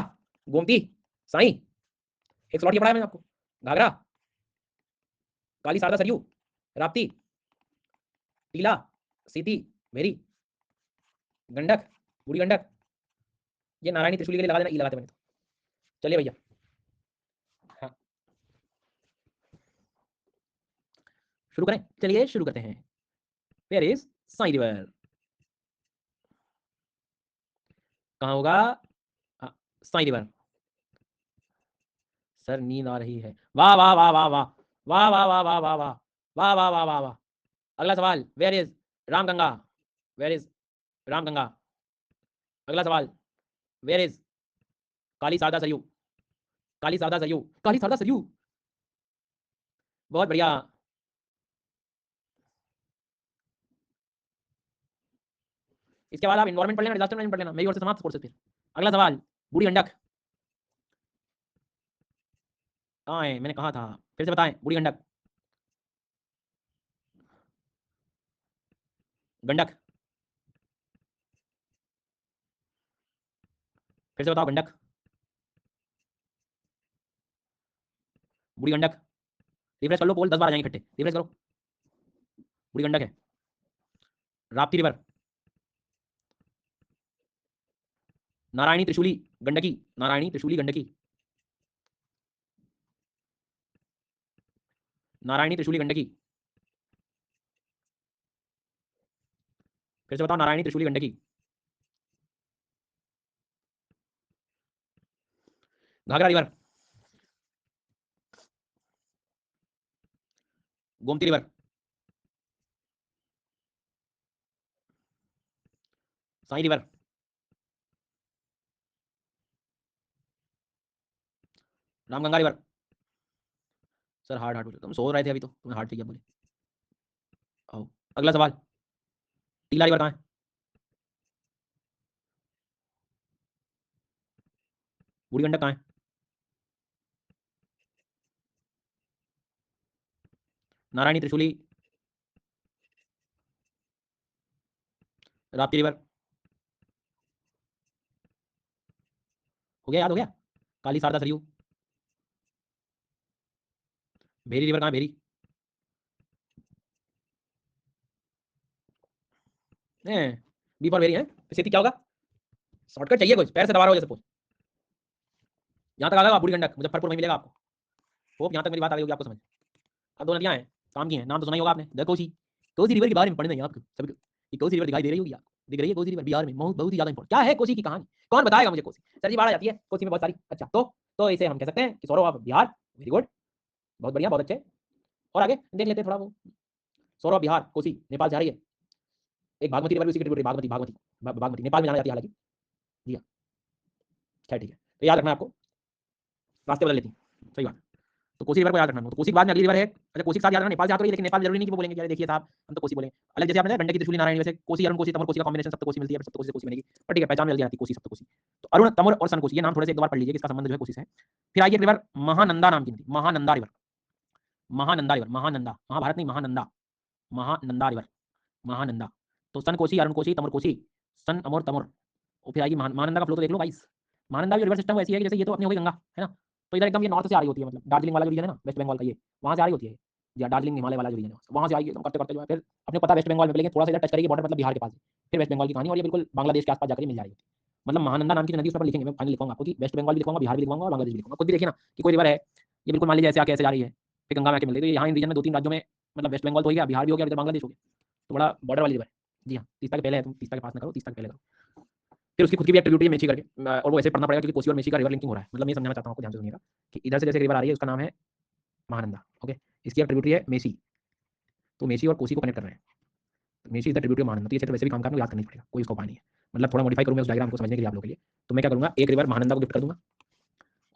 गोमती, साई, एक स्लॉट ये पढ़ा है मैंने आपको, घाघरा, काली शारदा सरयू, राप्ती, टीला सीती मेरी, गंडक बूढ़ी गंडक, ये नारायणी त्रिशूली के लिए लगा देना, ई लगाते मैंने तो। चलिए भैया, हाँ शुरू करें, चलिए शुरू करते हैं। वेयर इज साई रिवर, कहाँ होगा, हाँ, साई रिवर। सर नींद आ रही है, वाह वाह वाह वाह वाह वाह वाह वाह वाह वाह वाह वाह वाह वाह वाह वाह। अगला सवाल, where is Ramganga, where is Ramganga. अगला सवाल, वेयर इज काली शारदा सरयू, काली शारदा सरयू, काली शारदा सरयू, बहुत बढ़िया। इसके बाद आप एनवायरमेंट पढ़ लेना, डिजास्टर मैनेजमेंट पढ़ लेना, मेरी ओर से समाप्त कोर्सेज। फिर अगला सवाल, बूढ़ी गंडक कहाँ है, मैंने कहा था, फिर से बताएं, बूढ़ी गंडक, गंडक, फिर से बताओ, गंडक, बूढ़ी गंडक, रिफ्रेश कर लो पोल, 10 बार आ जाएंगे इकट्ठे, रिफ्रेश करो। बूढ़ी गंडक है, राप्ती रिवर, नारायणी त्रिशूली गंडकी, नारायणी त्रिशूली गंडकी, नारायणी त्रिशूली गंडकी, फिर से बताओ, Narayani Trishuli Gandaki, Ghaghara river, Gomti river, Sai river, Ramganga river. Sir hard hard तुम सो रहे थे अभी, तो तुम्हें हार्ड चाहिए बोले। आओ अगला सवाल, टीला रिवर कहाँ है, बूढ़ी गंडक कहाँ है, नारायणी त्रिशूली, राप्ती रिवर, हो गया, याद हो गया, काली शारदा सरयू, भेरी रिवर कहाँ है, भेरी, बी फॉर भेरी है, स्थिति क्या होगा, शॉर्टकट चाहिए कुछ, पैर से दबा रहा हो जैसे पोल, यहाँ तक आ गया, बूढ़ी गंडक मुजफ्फरपुर में मिलेगा आपको, होप यहाँ तक मेरी बात आ गई होगी आपको समझ। अब दो नदियाँ हैं काम की हैं, नाम तो सुना ही होगा आपने, द कोसी, कोसी रिवर के बारे में पढ़ना है आपको सभी को, ये कोसी रिवर दिखाई दे रही होगी आपको, दिख रही है कोसी रिवर बिहार में, बहुत बहुत ही ज्यादा इंपॉर्टेंट, क्या है कोसी की कहानी, कौन बताएगा मुझे कोसी, सर जी बाढ़ आ जाती है कोसी में बहुत सारी, अच्छा तो इसे हम कह सकते हैं कि sorrow of Bihar, very good, बहुत बढ़िया, बहुत अच्छे, और आगे देख लेते हैं थोड़ा, वो सौरव ऑफ बिहार, कोसी नेपाल से आ रही है, एक बागमती रिवर भी उसी की ट्रिब्यूटरी, बागमती बागमती बागमती नेपाल में जाना जाती है हालांकि, जी हाँ, खैर ठीक है, तो याद रखना आपको, रास्ते बदल लेती हैं, सही बात। तो कोसी रिवर को याद रखना, तो कोसी के बाद में अगली रिवर है, अच्छा कोसी के साथ याद रखना, नेपाल से आ रही है, लेकिन नेपाल जरूरी नहीं कि वो बोलेंगे, यार देखिए साहब हम तो कोसी बोलेंगे अलग, जैसे आपने गंडकी त्रिशूली नारायणी, वैसे कोसी अरुण कोसी तमर कोसी का कॉम्बिनेशन सप्त कोसी मिलती है, सप्त कोसी से कोसी बनेगी, पर ठीक है पहचान मिल जाती है कोसी सप्त कोसी। तो अरुण तमर और सन कोसी, ये नाम थोड़े से एक दो बार पढ़ लीजिए, इसका संबंध जो है कोसी से है। फिर आइए रिवर महानंदा नाम की थी, महानंदा रिवर, महानंदा रिवर, महानंदा, महाभारत नहीं, महानंदा, महानंदा रिवर, महानंदा, तो सन कोसी, अरुण कोसी, तमर कोसी, सन अमर तमर, और फिर आएगी महानंदा का फ्लो तो देख लो गाइस, महानंदा भी रिवर सिस्टम ऐसी है कि जैसे ये तो अपनी हो गई गंगा, है ना, तो इधर एकदम ये नॉर्थ से आ रही होती है, मतलब दार्जिलिंग वाला जो रीजन है ना, वेस्ट बंगाल का, ये वहाँ से आ रही होती है, या दार्जिलिंग हिमालय वाला जो रीजन है वहाँ से आएगी एकदम करते करते जो है, फिर अपने पता वेस्ट बंगाल में, लेकिन थोड़ा सा इधर टच करेगी बॉर्डर, मतलब बिहार के पास, फिर वेस्ट बंगाल की कहानी, और ये बिल्कुल बांग्लादेश के आसपास जाकर मिल जाएगी, मतलब महानंदा नाम की नदी उस पर लिखेंगे, मैं फाइनल लिखूंगा आपको कि वेस्ट बंगाल भी लिखूंगा, बिहार भी लिखूंगा, और बांग्लादेश भी लिखूंगा, खुद भी देखिए ना कि कोई रिवर है, ये बिल्कुल मान लीजिए ऐसे आके ऐसे जा रही है, फिर गंगा में आके मिल रही है, तो यहाँ इन रीजन में 2-3 राज्यों में, मतलब वेस्ट बंगाल तो हो गया, बिहार भी हो गया, इधर बांग्लादेश हो गया, तो बड़ा बॉर्डर वाली रिवर है, जी हाँ, तीसरा के पहले है, तुम तीसरा के पास ना करो, तीसरा के पहले करो। फिर उसकी खुद की भी एक्टिविटी है मेची करके, और वो ऐसे पढ़ना पड़ेगा क्योंकि कोसी और मेची का रिवर लिंकिंग हो रहा है, मतलब मैं समझाना चाहता हूँ आपको, ध्यान से सुनिएगा कि इधर से जैसे रिवर आ रही है उसका नाम है महानंदा, ओके, इसकी ट्रिब्यूटरी है मेसी, तो मेसी और कोसी को कनेक्ट कर रहे हैं, तो मेसी इधर ट्रिब्यूटरी महानंदा, तो ये क्षेत्र वैसे भी काम करना याद करना पड़ेगा, कोई उसका उपाय नहीं है, मतलब थोड़ा मॉडिफाई करूंगा उस डायग्राम को समझने के लिए आप लोगों के लिए, तो मैं क्या करूंगा, एक रिवर महानंदा को गिफ्ट कर दूंगा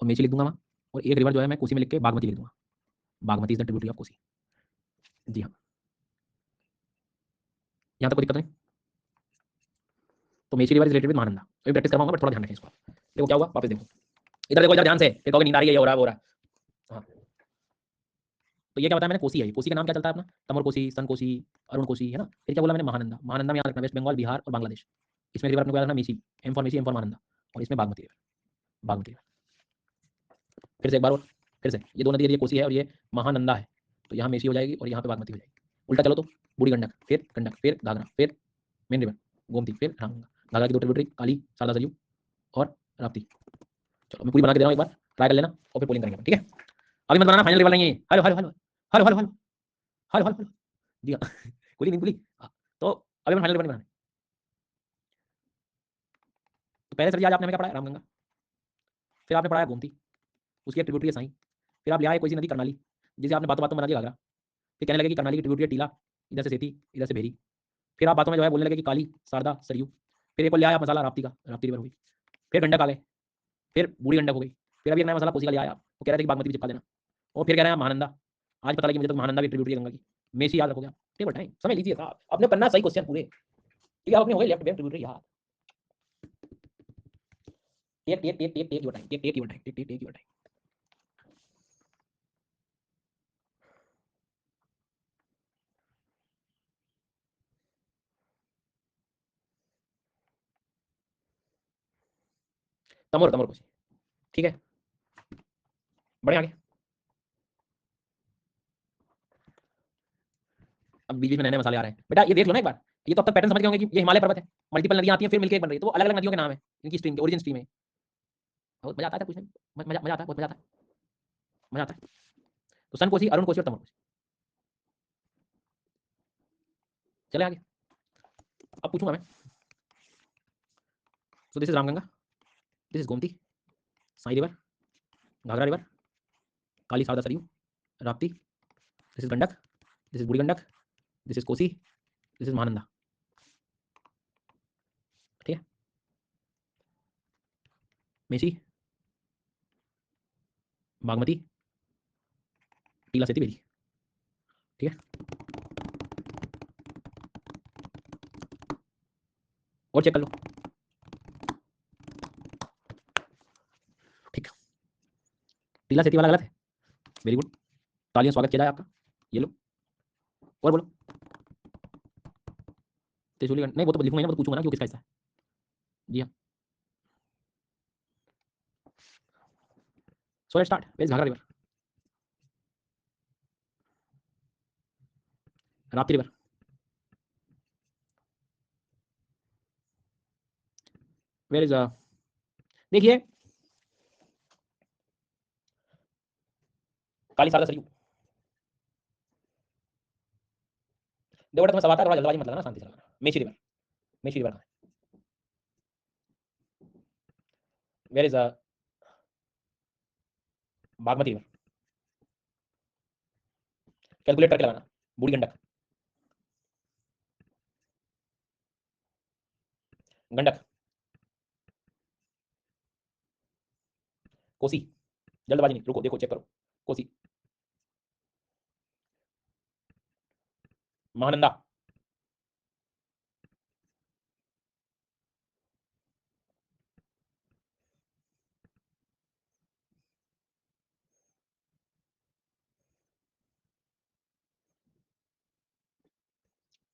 और मेची लिख दूंगा वहाँ, और एक रिवर जो है मैं कोसी में लिख के बागमती लिख दूंगा, Bagmati is the tributary of Kosi, जी हाँ, यहाँ तक कोई दिक्कत नहीं। तो Mechi river is related with Mahananda, तो प्रैक्टिस करवाऊंगा, बट थोड़ा ध्यान रखें इसको, देखो क्या हुआ, वापस देखो, इधर देखो, इधर ध्यान से, फिर कहोगे नींद आ रही है, ये हो रहा है वो हो रहा है, हाँ, तो ये क्या बताया मैंने, कोसी है, कोसी का नाम क्या चलता है अपना, तमर कोसी, सन कोसी, अरुण कोसी, है ना, फिर क्या बोला मैंने, महानंदा, महानंदा में याद रखना वेस्ट बंगाल, बिहार और बांग्लादेश, इसमें रिवर अपने को याद रखना Messi, M for Messi, M for Mahananda, और इसमें बागमती रिवर, बागमती रिवर, फिर से एक बार और, फिर से ये दो नदी, ये कोसी है और ये महानंदा है, तो यहाँ मेसी हो जाएगी और यहाँ पे बागमती हो जाएगी, उल्टा चलो तो बूढ़ी गंडक, फिर घाघरा, फिर मेन रिवर गोमती, फिर रामगंगा, घाघरा की दो ट्रिब्यूटरी काली शारदा सरयू और राप्ती। चलो मैं पूरी बना के दे रहा हूँ, एक बार ट्राई कर लेना और फिर पोलिंग करेंगे, ठीक है, अभी मत बनाना, फाइनल रिवर नहीं है, hello hello hello hello hello hello hello hello, जी हाँ कुली नहीं कुली, तो अभी मैं फाइनल रिवर नहीं बनाने, तो पहले सर जी आज आपने हमें क्या पढ़ाया, रामगंगा, फिर आपने पढ़ाया गोमती, उसकी एक ट्रिब्यूटरी है साई, फिर आप ले आए कोई सी नदी करनाली, जिसे आपने बातों बातों में बना दिया घाघरा, फिर कहने लगे कि करनाली की ट्रिब्यूटरी है टीला, इधर से सेती, इधर से भेरी, फिर आप बातों में जो है बोलने लगे कि काली शारदा सरयू, फिर एक और ले आया मसाला राप्ती का, राप्ती रिवर हो गई, फिर गंडक आ गए, फिर बूढ़ी गंडक हो गई, फिर अभी एक नया मसाला कोसी का ले आया, वो कह रहे थे कि बागमती भी चिपका देना, और फिर कह रहे हैं महानंदा, आज पता लगी मुझे तो महानंदा भी ट्रिब्यूटरी है गंगा की, मेसी याद रखोगे आप, टेबल टाइम समझ लीजिए साहब, आपने पढ़ना सही क्वेश्चन पूरे, ठीक है, अपनी हो गई लेफ्ट वेव ट्रिब्यूटरी यार। Take your time, take your time, take your time. Tamor Tamor कुछ, ठीक है, बढ़े आगे। अब बीच बीच में नए नए मसाले आ रहे हैं बेटा, ये देख लो ना एक बार। ये तो अब तक पैटर्न समझ गए होंगे कि ये हिमालय पर्वत है, मल्टीपल नदियां आती हैं फिर मिलकर एक बन रही है, तो अलग अलग नदियों के नाम है, इनकी स्ट्रीम के ओरिजिन स्ट्रीम है। बहुत मजा आता है पूछने में, मजा मजा आता है, बहुत मजा आता है, मजा आता है। तो सन कोसी, अरुण कोसी और तमोर कोसी। चले आगे, अब पूछूंगा मैं। So this is Ramganga, this is Gomti, Sai river, Ghaghara river, Kali Sarda Saryu, Rapti, this is Gandak, this is Budhi Gandak, this is Kosi, this is Mahananda. ठीक है, मेची, बागमती, टीला सेती बेरी। ठीक है, और चेक कर लो। ठीक, टीला सेती वाला गलत है, वेरी गुड, तालियां, स्वागत किया जाए आपका। ये लो, और बोलो। त्रिशूली नहीं, वो तो लिखूंगा ना, वो तो पूछूंगा ना कि वो किसका हिस्सा है। जी हाँ, so let's start. Where is Ghaghara river, Rapti river, where is देखिए, काली सारदा सरयू। देखो बेटा, तुम्हें सब आता है, थोड़ा जल्दबाजी मत लगाना, शांति से लगाना। Mechi river, Mechi river, where is Bagmati river, calculate करके लगाना। बूढ़ी गंडक, गंडक, कोसी, जल्दबाजी नहीं, रुको देखो चेक करो, कोसी, महानंदा,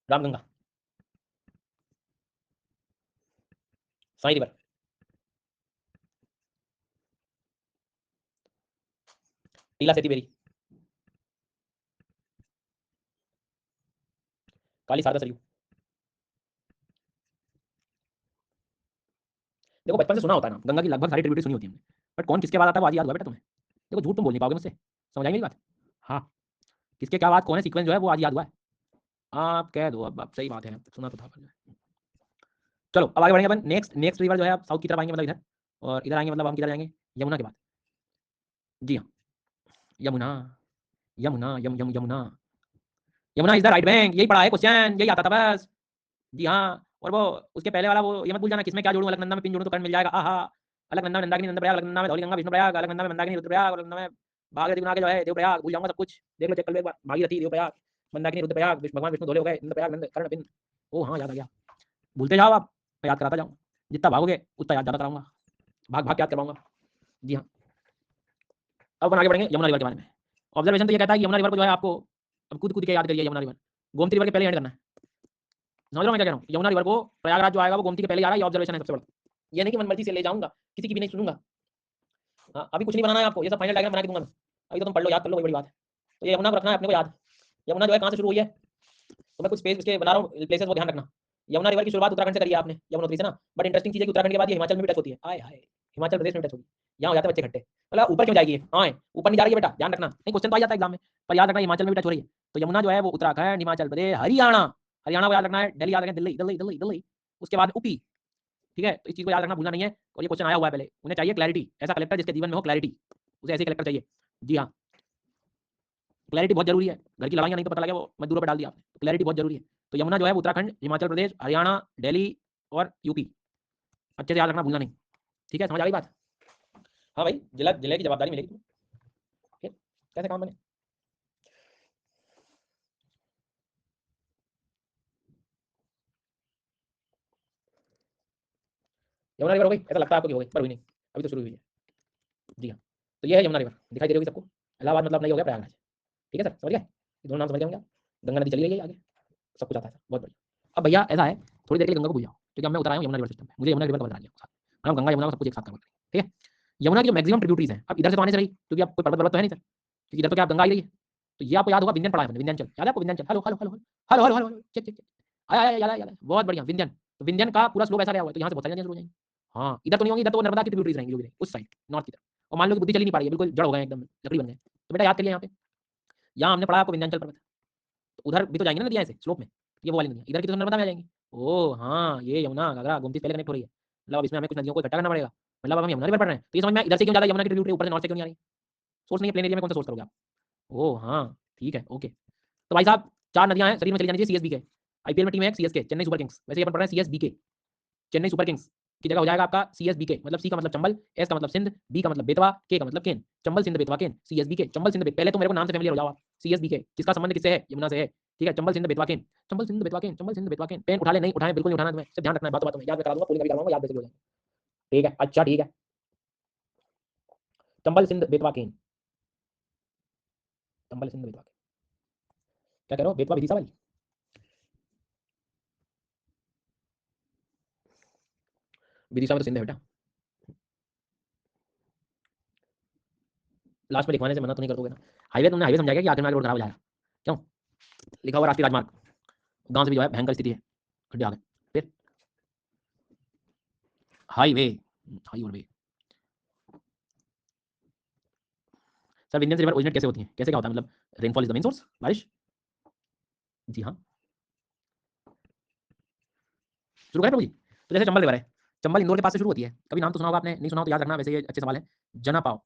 रामगंगा, साई रिवर, टीला सेती बेरी, काली सारदा सरयू। देखो बचपन से सुना होता है ना, गंगा की लगभग सारी ट्रिब्यूटरी सुनी होती है हमने, बट कौन किसके बाद आता है वो आज याद हुआ बेटा तुम्हें। देखो झूठ तुम बोल नहीं पाओगे मुझसे, समझ आई मेरी बात। हाँ, किसके क्या बात कौन है सीक्वेंस जो है वो आज याद हुआ है। आप कह दो, अब सही बात है, सुना तो था पर। चलो अब आगे बढ़ेंगे अपन। नेक्स्ट नेक्स्ट रिवर जो है आप साउथ की तरफ आएंगे, मतलब इधर, और इधर आएंगे, मतलब हम किधर जाएंगे, यमुना के बाद। जी हाँ, Yamuna, Yamuna Yamuna, Yamuna is the right bank, यही पढ़ा है क्वेश्चन, यही आता था बस। जी हाँ, और वो उसके पहले वाला वो ये मत भूल जाना, किसमें क्या जोड़ूं, अलकनंदा में पिन जोड़ूं तो कर्ण मिल जाएगा, आहा। अलकनंदा में मंदाकिनी नंद प्रयाग, अलकनंदा में धौलीगंगा विष्णु प्रयाग, अलकनंदा में मंदाकिनी रुद्र प्रयाग, अलकनंदा में भागीरथी गुना के जो है देव प्रयाग, भूल जाऊंगा सब कुछ, देख लो चेक कर लो एक बार। भागीरथी देव प्रयाग, मंदाकिनी रुद्र प्रयाग, भगवान विष्णु धोले हो गए, नंद प्रयाग नंद कर्ण पिन। ओ हाँ, याद आ गया, भूलते जाओ आप, मैं याद कराता जाऊँ, जितना भागोगे उतना याद ज्यादा कराऊंगा, भाग भाग याद करवाऊंगा। जी हाँ, अब अपन आगे बढ़ेंगे यमुना रिवर के बारे में। ऑब्जर्वेशन तो ये कहता है कि यमुना रिवर को जो है आपको अब कूद कूद के याद करिए। यमुना रिवर गोमती रिवर के पहले एंड करना है, समझ रहे हो मैं क्या कह रहा हूँ। यमुना रिवर को प्रयागराज जो आएगा वो गोमती के पहले आ रहा है, ये ऑब्जर्वेशन है सबसे बड़ा। ये नहीं कि मनमर्जी से ले जाऊंगा, किसी की भी नहीं सुनूंगा। हाँ, अभी कुछ नहीं बनाना है आपको, ये सब फाइनल डायग्राम बना के दूंगा मैं, अभी तो तुम पढ़ लो, याद कर लो, वही बड़ी बात है। तो ये यमुना को रखना है अपने को याद। यमुना जो है कहाँ से शुरू हुई है, तो मैं कुछ स्पेस उसके बना रहा हूँ प्लेसेस, वो ध्यान रखना। यमुना रिवर की शुरुआत उत्तराखंड से करी है आपने, यमुनोत्री से ना, बट इंटरेस्टिंग चीज है कि उत्तराखंड के बाद ये हिमाचल में भी टच होती है। आए हाय, हिमाचल प्रदेश में टच होगी, यहाँ हो जाते हैं बच्चे इकट्ठे, मतलब ऊपर क्यों जाएगी ये, हाँ ऊपर नहीं जा रही है बेटा, ध्यान रखना, नहीं क्वेश्चन तो आ जाता है एग्जाम में, पर याद रखना हिमाचल में भी टच हो रही है। तो यमुना जो है वो उत्तराखंड, हिमाचल प्रदेश, हरियाणा, हरियाणा को याद रखना है, दिल्ली याद रखना, दिल्ली दिल्ली दिल्ली दिल्ली, उसके बाद ऊपी। ठीक है, तो इस चीज को याद रखना, भूलना नहीं है। और ये क्वेश्चन आया हुआ है पहले, उन्हें चाहिए क्लैरिटी, ऐसा कलेक्टर जिसके जीवन में हो क्लैरिटी, उसे ऐसे कलेक्टर चाहिए। जी हाँ, क्लैरिटी बहुत जरूरी है, घर की लड़ाइयाँ नहीं तो पता लगे वो मजदूरों पर डाल दिया आपने, क्लैरिटी बहुत जरूरी है। तो यमुना जो है उत्तराखंड, हिमाचल प्रदेश, हरियाणा, दिल्ली और यूपी, अच्छे से याद रखना, भूलना नहीं। ठीक है, समझ आ गई बात। हाँ भाई, जिला जिले की जवाबदारी मिलेगी तुम्हें, फिर कैसे काम बने। यमुना रिवर हो गई, ऐसा लगता है आपको कि हो गई, पर हुई नहीं, अभी तो शुरू हुई है। जी हाँ, तो ये है यमुना रिवर, दिखाई दे रही होगी सबको। इलाहाबाद मतलब नहीं हो गया प्रयागराज। ठीक है सर, समझ गए, ये दोनों नाम समझ गए होंगे आप। गंगा नदी चली रही है आगे, सब कुछ आता है सर, बहुत बढ़िया। अब भैया ऐसा है, थोड़ी देर के लिए गंगा को भूल जाओ, क्योंकि अब मैं उतर आया हूँ यमुना रिवर सिस्टम में, मुझे यमुना रिवर का बता दिया साथ, हम गंगा यमुना सब कुछ एक साथ कवर करेंगे। ठीक है, यमुना की जो मैक्सिमम ट्रिब्यूटरीज हैं, अब इधर से तो आने से रही, क्योंकि अब कोई पर्वत पर्वत तो है नहीं सर, क्योंकि इधर तो क्या गंगा आई रही है। तो ये आपको याद होगा, विंध्यन पढ़ा है, विंध्याचल याद है आपको, Vindhyachal, hello hello hello hello hello hello hello, check check check, आया आया याद है याद है, बहुत बढ़िया विंध्यन। तो विंध्यन का पूरा स्लोप ऐसा रहा हुआ है, तो यहाँ से बहुत सारी नदियाँ शुरू हो जाएंगी। हाँ, इधर तो नहीं होंगी, इधर तो नर्मदा की ट्रिब्यूटरीज रहेंगी उस साइड, नॉर्थ की तरफ। और मान लो कि बुद्धि चली नहीं पा रही है, बिल्कुल जड़ हो गए एकदम, लकड़ी बन गए, तो बेटा याद करिए यहाँ पे, यहाँ हमने पढ़ा आपको विंध्याचल पर्वत, तो उधर भी तो जाएंगे ना नदियाँ ऐसे स्लोप में, ये वो वाली नदियाँ, इधर की तो नर्मदा में आ जाएंगी। ओह हाँ, ये यमुना घाघरा गोमती पहले कनेक्ट हो रही है, मतलब अब इसमें हमें कुछ नदियों को इकट्ठा करना पड़ेगा, मतलब अब हम यमुना रिवर पढ़ रहे हैं, तो ये समझ में इधर से क्यों ज्यादा यमुना की ट्रिब्यूटरी ऊपर से नॉर्थ से क्यों नहीं आ रही, सोर्स नहीं है, प्लेन एरिया में कौन सा सोर्स करोगे आप। ओह हाँ, ठीक है, ओके। तो भाई साहब, 4 नदियां हैं शरीर में चली जानी चाहिए, सीएसबी के। आईपीएल में टीम है सीएसके, चेन्नई सुपर किंग्स, वैसे अपन पढ़ रहे हैं सीएसबीके, चेन्नई सुपर किंग्स की जगह हो जाएगा आपका सीएसबीके, मतलब सी का मतलब चंबल, एस का मतलब सिंध, बी का मतलब बेतवा, के का मतलब केन, चंबल सिंध बेतवा केन, सीएसबीके, चंबल सिंध पहले तो मेरे को नाम से फेमिलियर हो जाओ आप, सीएसबीके, किसका संबंध किससे है, यमुना से है। ठीक है, चंबल सिंध बेतवा केन, चंबल सिंध बेतवा केन, चंबल सिंध बेतवा केन, पेन उठा ले, नहीं उठाए बिल्कुल नहीं उठाना, तुम्हें सिर्फ ध्यान रखना है, बातों बातों में याद में करा दूंगा, पूरी कभी कराऊंगा, याद बेसिक हो जाएगा। ठीक है, अच्छा ठीक है, चंबल सिंध बेतवा केन, चंबल सिंध बेतवा केन, क्या कह रहे हो, बेतवा विदिशा वाली, विदिशा में तो सिंध है बेटा। लास्ट में लिखवाने से मना तो नहीं कर दोगे ना। हाईवे, तुमने हाईवे समझाएगा कि आखिर में रोड खराब हो जाएगा, क्यों, लिखा हुआ राष्ट्रीय राजमार्ग, गांव से भी जो है भयंकर स्थिति है, खड्डे आ गए। फिर highway, highway, sir Vindhyan river originate कैसे होती है, कैसे क्या होता है, मतलब rainfall is the main source, बारिश। जी हाँ, शुरू करें प्रभु जी। तो जैसे चंबल रिवर है, चंबल इंदौर के पास से शुरू होती है, कभी नाम तो सुना होगा आपने, नहीं सुना हो तो याद रखना, वैसे ये अच्छे सवाल है। जना पाव,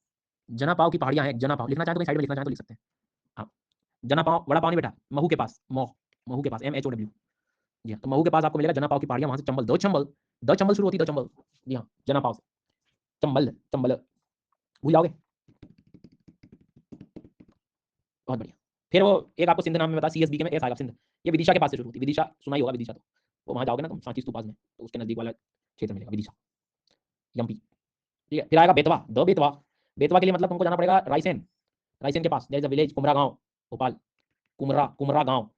जना पाव की पहाड़ियां हैं, जना पाव लिखना चाहे तो साइड में लिखना चाहे तो लिख सकते हैं। हाँ, जना पाव, वड़ा पाव नहीं बेटा, महू के पास, मोह, महू के पास, MHOW। जी हाँ, तो महू के पास आपको मिलेगा जना पाव की पहाड़ियां, वहां से चंबल, दो चंबल, द चंबल शुरू होती है, द चंबल। जी हाँ, जना पाव से चंबल, चंबल भूल जाओगे, बहुत बढ़िया। फिर वो एक आपको सिंध नाम में बता, सीएसबी में एस आएगा सिंध, ये विदिशा के पास से शुरू होती है, विदिशा सुना ही होगा, विदिशा तो वो वहां जाओगे ना तुम सांची स्तूप पास में, तो उसके नजदीक वाला क्षेत्र मिलेगा विदिशा, एमपी। ठीक है, फिर आएगा बेतवा, द बेतवा, बेतवा के लिए मतलब तुमको जाना पड़ेगा रायसेन, रायसेन के पास देयर इज अ विलेज कुमरा गांव, भोपाल, कुमरा, कुमरा गांव,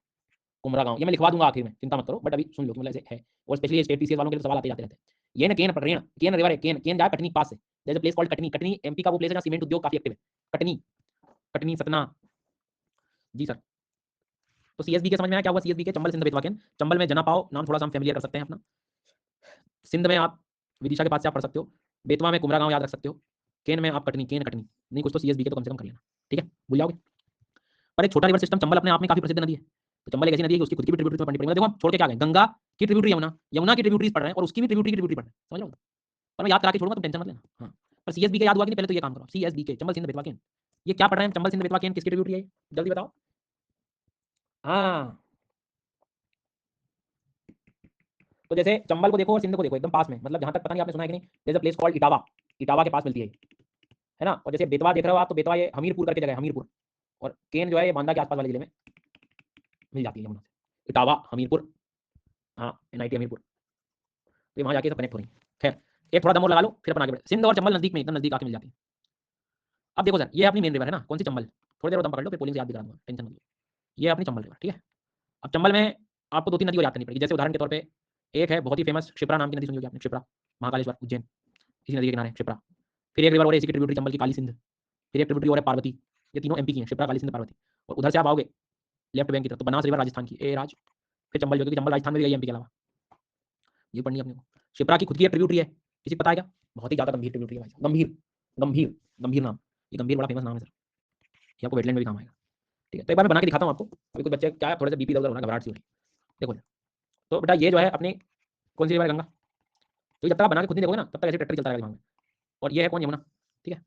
कुमरा गांव, ये मैं लिखवा दूंगा आखिर में, चिंता मत करो, बट अभी सुन लो कि मतलब ऐसे है, और स्पेशली स्टेट पीसीएस वालों के लिए तो सवाल आते जाते रहते हैं। ये ना केन पड़ रही है ना, केन रिवर है, केन, केन जाए कटनी के पास से, there is a place called Katni, Katni MP का वो प्लेस है जहां सीमेंट उद्योग काफी एक्टिव है, कटनी, कटनी सतना। जी सर, तो सीएसबी के समझ में आया क्या हुआ, सीएसबी के चंबल सिंध बेतवा केन, चंबल में जना पाओ नाम थोड़ा सा हम फेमिलियर कर सकते हैं अपना, सिंध में आप विदिशा के पास से आप पढ़ सकते हो, बेतवा में कुमरा गांव याद रख सकते हो, केन में आप कटनी, केन कटनी, नहीं कुछ तो सीएसबी के तो कम से कम कर लेना। ठीक है, भूल जाओगे। पर एक छोटा रिवर सिस्टम, चंबल अपने आप में काफी प्रसिद्ध नदी है, तो चंबल एक ऐसी नदी है कि उसकी खुद की भी ट्रिब्यूटरी पढ़नी पड़ेगी, देखो हम छोड़ के क्या गए, गंगा की ट्रिब्यूटरी यमुना, यमुना की ट्रिब्यूटरीज पढ़ रहे हैं और उसकी भी ट्रिब्यूटरी की ट्रिब्यूटरी पढ़ रहे हैं, समझ लो। पर मैं याद करा के छोड़ूंगा, तुम टेंशन मत लेना। हाँ, पर सीएसबी के याद हुआ कि नहीं, पहले तो ये काम करो, सीएसबी के चंबल सिंध बेतवा केन, ये क्या पढ़ रहे हैं, चंबल सिंध बेतवा केन किसकी ट्रिब्यूटरी है, जल्दी बताओ। हाँ, तो जैसे चंबल को देखो और सिंध को देखो एकदम पास में, मतलब जहां तक पता नहीं आपने सुना है कि नहीं, there is a place called Etawah, Etawah के पास मिलती है ना। और जैसे बेतवा देख रहे हो आप, तो बेतवा ये हमीरपुर करके जगह है, हमीरपुर, और केन जो है ये बांदा के आसपास वाले जिले में मिल जाती है यमुना से, इटावा हमीरपुर, हाँ NIT हमीरपुर, तो वहाँ जाके सब कनेक्ट हो रही है। खैर, एक थोड़ा दम और लगा लो, फिर अपन आगे बढ़े, सिंध और चंबल नजदीक में, एकदम नजदीक आके मिल जाती है। अब देखो सर, ये अपनी मेन रिवर है ना, कौन सी, चंबल, थोड़ी देर और दम पकड़ लो, फिर पोलिंग से याद भी करा दूंगा, टेंशन मत लो। ये अपनी चंबल रिवर, ठीक है। अब चंबल में आपको 2-3 नदी और याद करनी पड़ेगी, जैसे उदाहरण के तौर पे एक है बहुत ही फेमस, क्षिप्रा नाम की नदी सुनी होगी आपने, क्षिप्रा, महाकालेश्वर उज्जैन, इसी नदी के किनारे क्षिप्रा। फिर एक रिवर और है इसी की ट्रिब्यूटरी चंबल की, काली सिंध। फिर एक ट्रिब्यूटरी और है पार्वती, ये तीनों MP की हैं, क्षिप्रा, काली सिंध, पार्वती। और उधर से आप आओगे लेफ्ट बैंक की तरफ, तो बनास रिवर राजस्थान की, ए राज। फिर चंबल, जो कि चंबल राजस्थान में भी है MP के अलावा, ये पढ़नी है अपने को। शिप्रा की खुद की एक ट्रिब्यूटरी है, किसी को पता है क्या, बहुत ही ज्यादा गंभीर ट्रिब्यूटरी है भाई, गंभीर, गंभीर, गंभीर नाम, ये गंभीर बड़ा फेमस नाम है सर, ये आपको वेटलैंड में भी काम आएगा। ठीक है, तो एक बार मैं बना के दिखाता हूँ आपको, अभी कुछ बच्चे क्या है, थोड़े से BP इधर होना, घबराहट सी हो रही है, देखो। तो बेटा ये जो है अपनी कौन सी रिवर है, गंगा, तो जब तक आप बना के खुद नहीं देखोगे ना, तब तक ऐसे ट्रैक्टर चलता रहेगा दिमाग में। और ये है कौन, यमुना, ठीक है,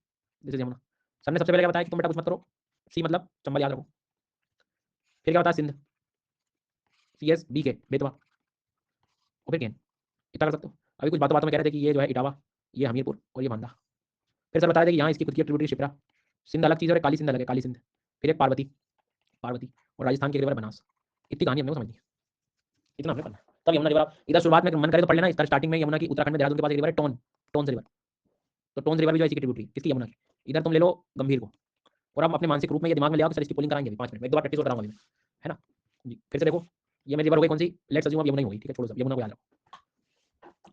दिस इज यमुना। सर ने सबसे पहले क्या बताया कि तुम बेटा कुछ मत करो, सी मतलब चंबल याद रखो। फिर क्या बताया, सिंध, CSBK बेतवा, और फिर केन, इतना कर सकते हो। अभी कुछ बातों बातों में कह रहे थे कि ये जो है इटावा, ये हमीरपुर और ये बांदा। फिर सर बताया था कि यहाँ इसकी खुद की ट्रिब्यूटरी शिप्रा, सिंध अलग चीज़ है और काली सिंध अलग है, काली सिंध। फिर एक पार्वती, पार्वती, और राजस्थान की रिवर बनास। इतनी कहानी हमने को समझनी है, इतना हमने पढ़ना है, तब यमुना रिवर इधर शुरुआत में मन करे तो पढ़ लेना। इधर स्टार्टिंग में यमुना की उत्तराखंड में देहरादून के पास एक रिवर है टोन्स रिवर। तो टोन्स रिवर भी जो है इसी की ट्रिब्यूटरी किसकी, यमुना की। इधर तुम ले लो गंभीर को, और आप अपने मानसिक रूप में ये दिमाग में ले आओ कि सर इसकी पोलिंग कराएंगे 5 मिनट में, एक दो बार प्रैक्टिस और कराऊंगा अभी मैं, है ना जी। फिर से देखो ये मेरी रिवर हो गई कौन सी, लेट्स अज्यूम अब यमुना ही होगी, ठीक है, छोड़ो सब, यमुना को याद रखो।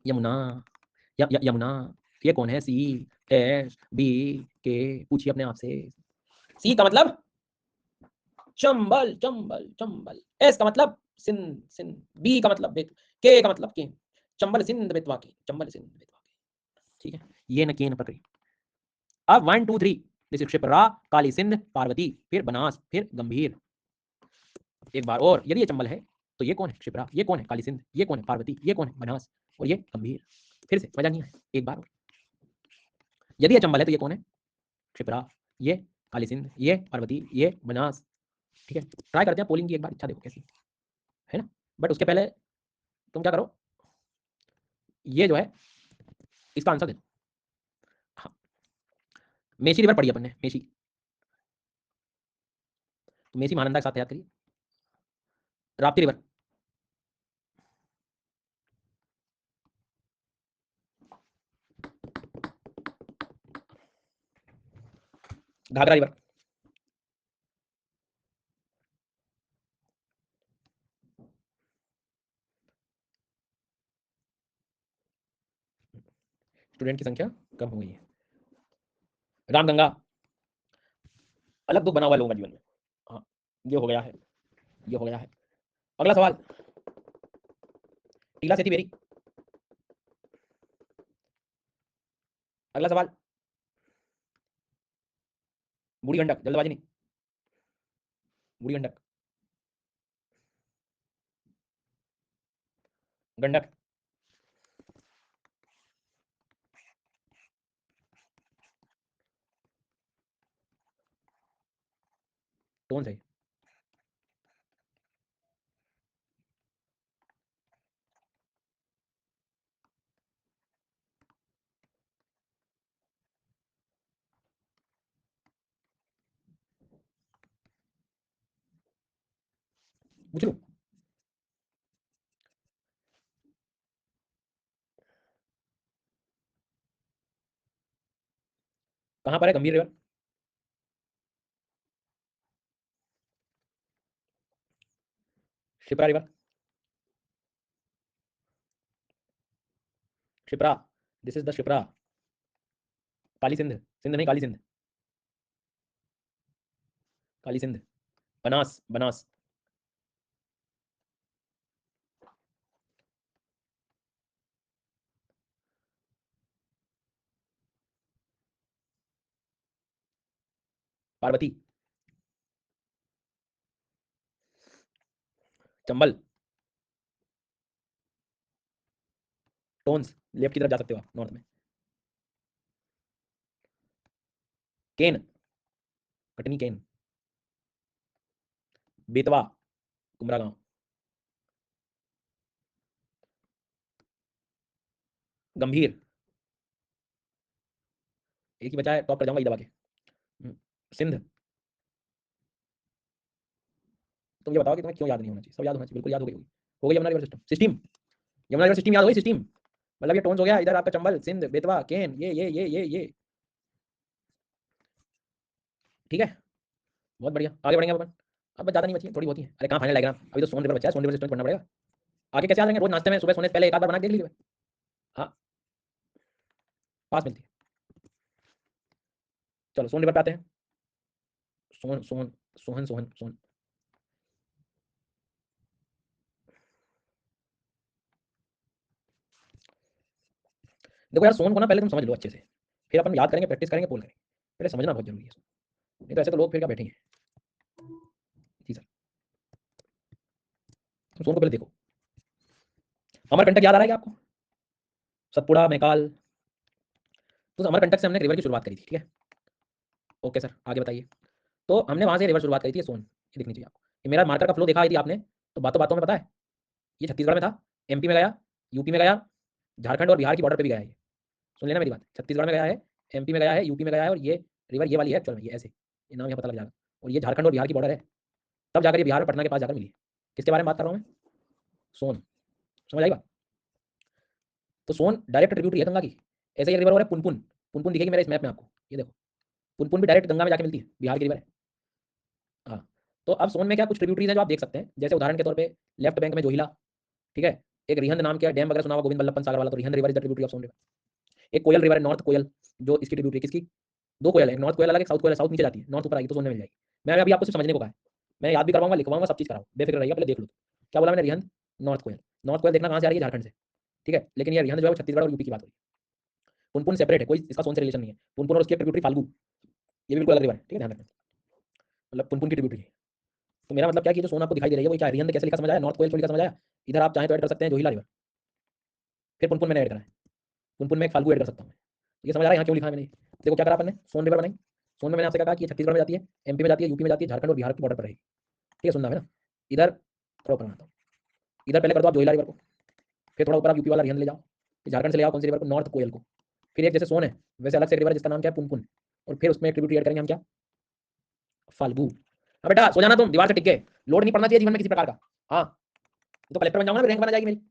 यमुना यमुना, ये कौन है, सी एस बी के, पूछिए अपने आप से। सी का मतलब चंबल चंबल चंबल, एस का मतलब सिंध सिंध, बी का मतलब के का मतलब के, चंबल सिंध बेतवा के, चंबल सिंध बेतवा के, ठीक है। ये न के न पकड़ी। अब 1 2 3 जैसे क्षिप्रा, काली सिंध, पार्वती, फिर बनास, फिर गंभीर। एक बार और, यदि ये चंबल है तो ये कौन है, क्षिप्रा, ये कौन है, काली सिंध, ये कौन है, पार्वती, ये कौन है, बनास, और ये गंभीर। फिर से मजा नहीं है, एक बार और। यदि ये चंबल है तो ये कौन है, क्षिप्रा, ये काली सिंध, ये पार्वती, ये बनास, ठीक है। ट्राई करते हैं पोलिंग की एक बार, इच्छा देखो कैसी है ना। बट उसके पहले तुम क्या करो, ये जो है इसका आंसर दे दो। हाँ, मेसी रिवर पढ़ी अपन ने, मेसी, तो मेसी महानंदा के साथ याद करिए। Rapti river, Ghaghara river, student की संख्या कम हो गई है। रामगंगा, अलग दुख बना हुआ लोगों का जीवन में। हाँ, ये हो गया है, ये हो गया है। अगला सवाल, टीला सेती बेरी। अगला सवाल, बूढ़ी गंडक, जल्दबाजी नहीं, बूढ़ी गंडक, गंडक, टोन सही, पूछ लूं। कहां पर है Gambhir river, Shipra river, Shipra, this is the Shipra, Kali Sindh, Sindh नहीं काली सिंध, काली सिंध, बनास बनास, पार्वती, चंबल, टोन्स, लेफ्ट की तरफ जा सकते हो आप नॉर्थ में, केन, कटनी केन, बेतवा, कुमरा गांव, गंभीर, एक ही बचा है, टॉप कर जाऊंगा ये दबा के। सिंध, तुम ये बताओ कि तुम्हें क्यों याद नहीं होना चाहिए, सब याद होना चाहिए, बिल्कुल याद हो गई होगी। हो गई Yamuna river system, system, Yamuna river system याद हो गई, सिस्टम मतलब ये टोन्स हो गया, इधर आपका चंबल सिंध बेतवा केन, ये ठीक है। बहुत बढ़िया, आगे बढ़ेंगे अपन। अब ज्यादा नहीं बची है, थोड़ी बहुत ही है। अरे कहाँ फाइनल डायग्राम, अभी तो सोन रिवर बचा है, सोन रिवर सिस्टम पढ़ना पड़ेगा। आगे कैसे आ जाएंगे, रोज नाश्ते में सुबह सोने से पहले एक आध बार बना के देख लीजिए। हाँ, पास मिलती है। चलो सोन रिवर पे आते हैं। सोन सोन सोहन सोहन सोन, देखो यार सोन को ना पहले तुम समझ लो अच्छे से, फिर अपन याद करेंगे, प्रैक्टिस करेंगे, पोल करेंगे। पहले समझना बहुत जरूरी है, नहीं तो ऐसे तो लोग फिर क्या बैठेंगे। जी सर, तुम सोन को पहले देखो। अमरकंटक याद आ रहा है क्या आपको, सतपुड़ा मैकाल, तो अमरकंटक से हमने रिवर की शुरुआत करी थी, ठीक है। ओके सर, आगे बताइए। तो हमने वहां से रिवर शुरुआत करी थी, सोन, ये दिखनी चाहिए आपको। ये मेरा मार्कर का फ्लो देखा यदि आपने, तो बातों बातों में पता है, ये छत्तीसगढ़ में था, एमपी में गया, यूपी में गया, झारखंड और बिहार की बॉर्डर पे भी गया है। सुन लेना मेरी बात, छत्तीसगढ़ में गया है, एमपी में गया है, यूपी में गया है, और ये रिवर ये वाली है एक्चुअल में, ये ऐसे, ये नाम यहाँ पता लग जाएगा। और ये झारखंड और बिहार की बॉर्डर है, तब जाकर ये बिहार में पटना के पास जाकर मिली। किसके बारे में बात कर रहा हूँ मैं, सोन। समझ आएगा। तो सोन डायरेक्ट ट्रिब्यूटरी है गंगा की। ऐसे ही रिवर हो रहा है पुनपुन, पुनपुन दिखेगी मेरे इस मैप में आपको, ये देखो पुनपुन भी डायरेक्ट गंगा में जाके मिलती है, बिहार की रिवर है। हाँ, तो अब सोन में क्या कुछ ट्रिब्यूटरीज हैं जो आप देख सकते हैं, जैसे उदाहरण के तौर पे लेफ्ट बैंक में जोहिला, ठीक है, एक रिहंद नाम का डैम वगैरह सुना हुआ गोविंद बल्लभ पंत सागर वाला, तो Rihand river is the tributary of Son river. एक कोयल रिवर है नॉर्थ कोयल, जो इसकी ट्रिब्यूटरी किसकी, दो कोयल है, नॉर्थ कोयल अलग है, साउथ कोयल, साउथ नीचे जाती है, नॉर्थ ऊपर आएगी तो सोन में मिल जाएगी। मैंने अभी आपको सिर्फ समझने को कहा है, मैं याद भी करवाऊंगा, लिखवाऊंगा, सब चीज कराऊँ, बेफिक्र रहिएगा, पहले देख लो। क्या बोला मैंने, रिहंद नॉर्थ कोयल, नॉर्थ कोयल देखना कहाँ से आ रही है, झारखंड से, ठीक है, लेकिन ये रिहंद जो है वो छत्तीसगढ़ और यूपी की बात हो रही है। पुनपुन सेपरेट है, कोई इसका सोन से रिलेशन नहीं है। पुनपुन और उसकी ट्रिब्यूटरी फाल्गु, ये भी बिल्कुल अलग रिवर है, ठीक है, ध्यान रखना, मतलब पुनपुन की ट्रिब्यूटरी है। तो मेरा मतलब क्या कि जो सोन आपको दिखाई दे रही है वो क्या है, रिहंद कैसे लिखा समझ आया, नॉर्थ कोयल क्यों लिखा समझ आया। इधर आप चाहें तो ऐड कर सकते हैं जोहिला रिवर, फिर पुनपुन मैंने ऐड करा है, पुनपुन में एक फाल्गु ऐड कर सकता हूँ मैं। ये समझ आ रहा है यहाँ क्यों लिखा है मैंने। देखो क्या करा अपन ने, सोन रिवर बनाई, सोन में मैंने आपसे कहा कि छत्तीसगढ़ में जाती है, एमपी में जाती है, यूपी में जाती है, झारखंड और बिहार के बॉर्डर पर रहेगी, ठीक है, सुनना है ना। इधर थोड़ा ऊपर आता हूँ, इधर पहले कर दो आप जोहिला रिवर को, फिर थोड़ा ऊपर आप यूपी वाला रिहंद ले जाओ, फिर झारखंड से ले आओ कौन सी रिवर को, नॉर्थ कोयल को, फिर एक जैसे सोन है वैसे अलग से रिवर जिसका नाम क्या है पुनपुन, और फिर उसमें एक ट्रिब्यूटरी ऐड करेंगे हम क्या, फाल्गु। अब बेटा सो जाना तुम, दीवार से टिक गए, लोड नहीं पड़ना चाहिए जीवन में किसी प्रकार का। हाँ, तो कलेक्टर बन जाऊंगा ना, रैंक बना जाएगी मेरी।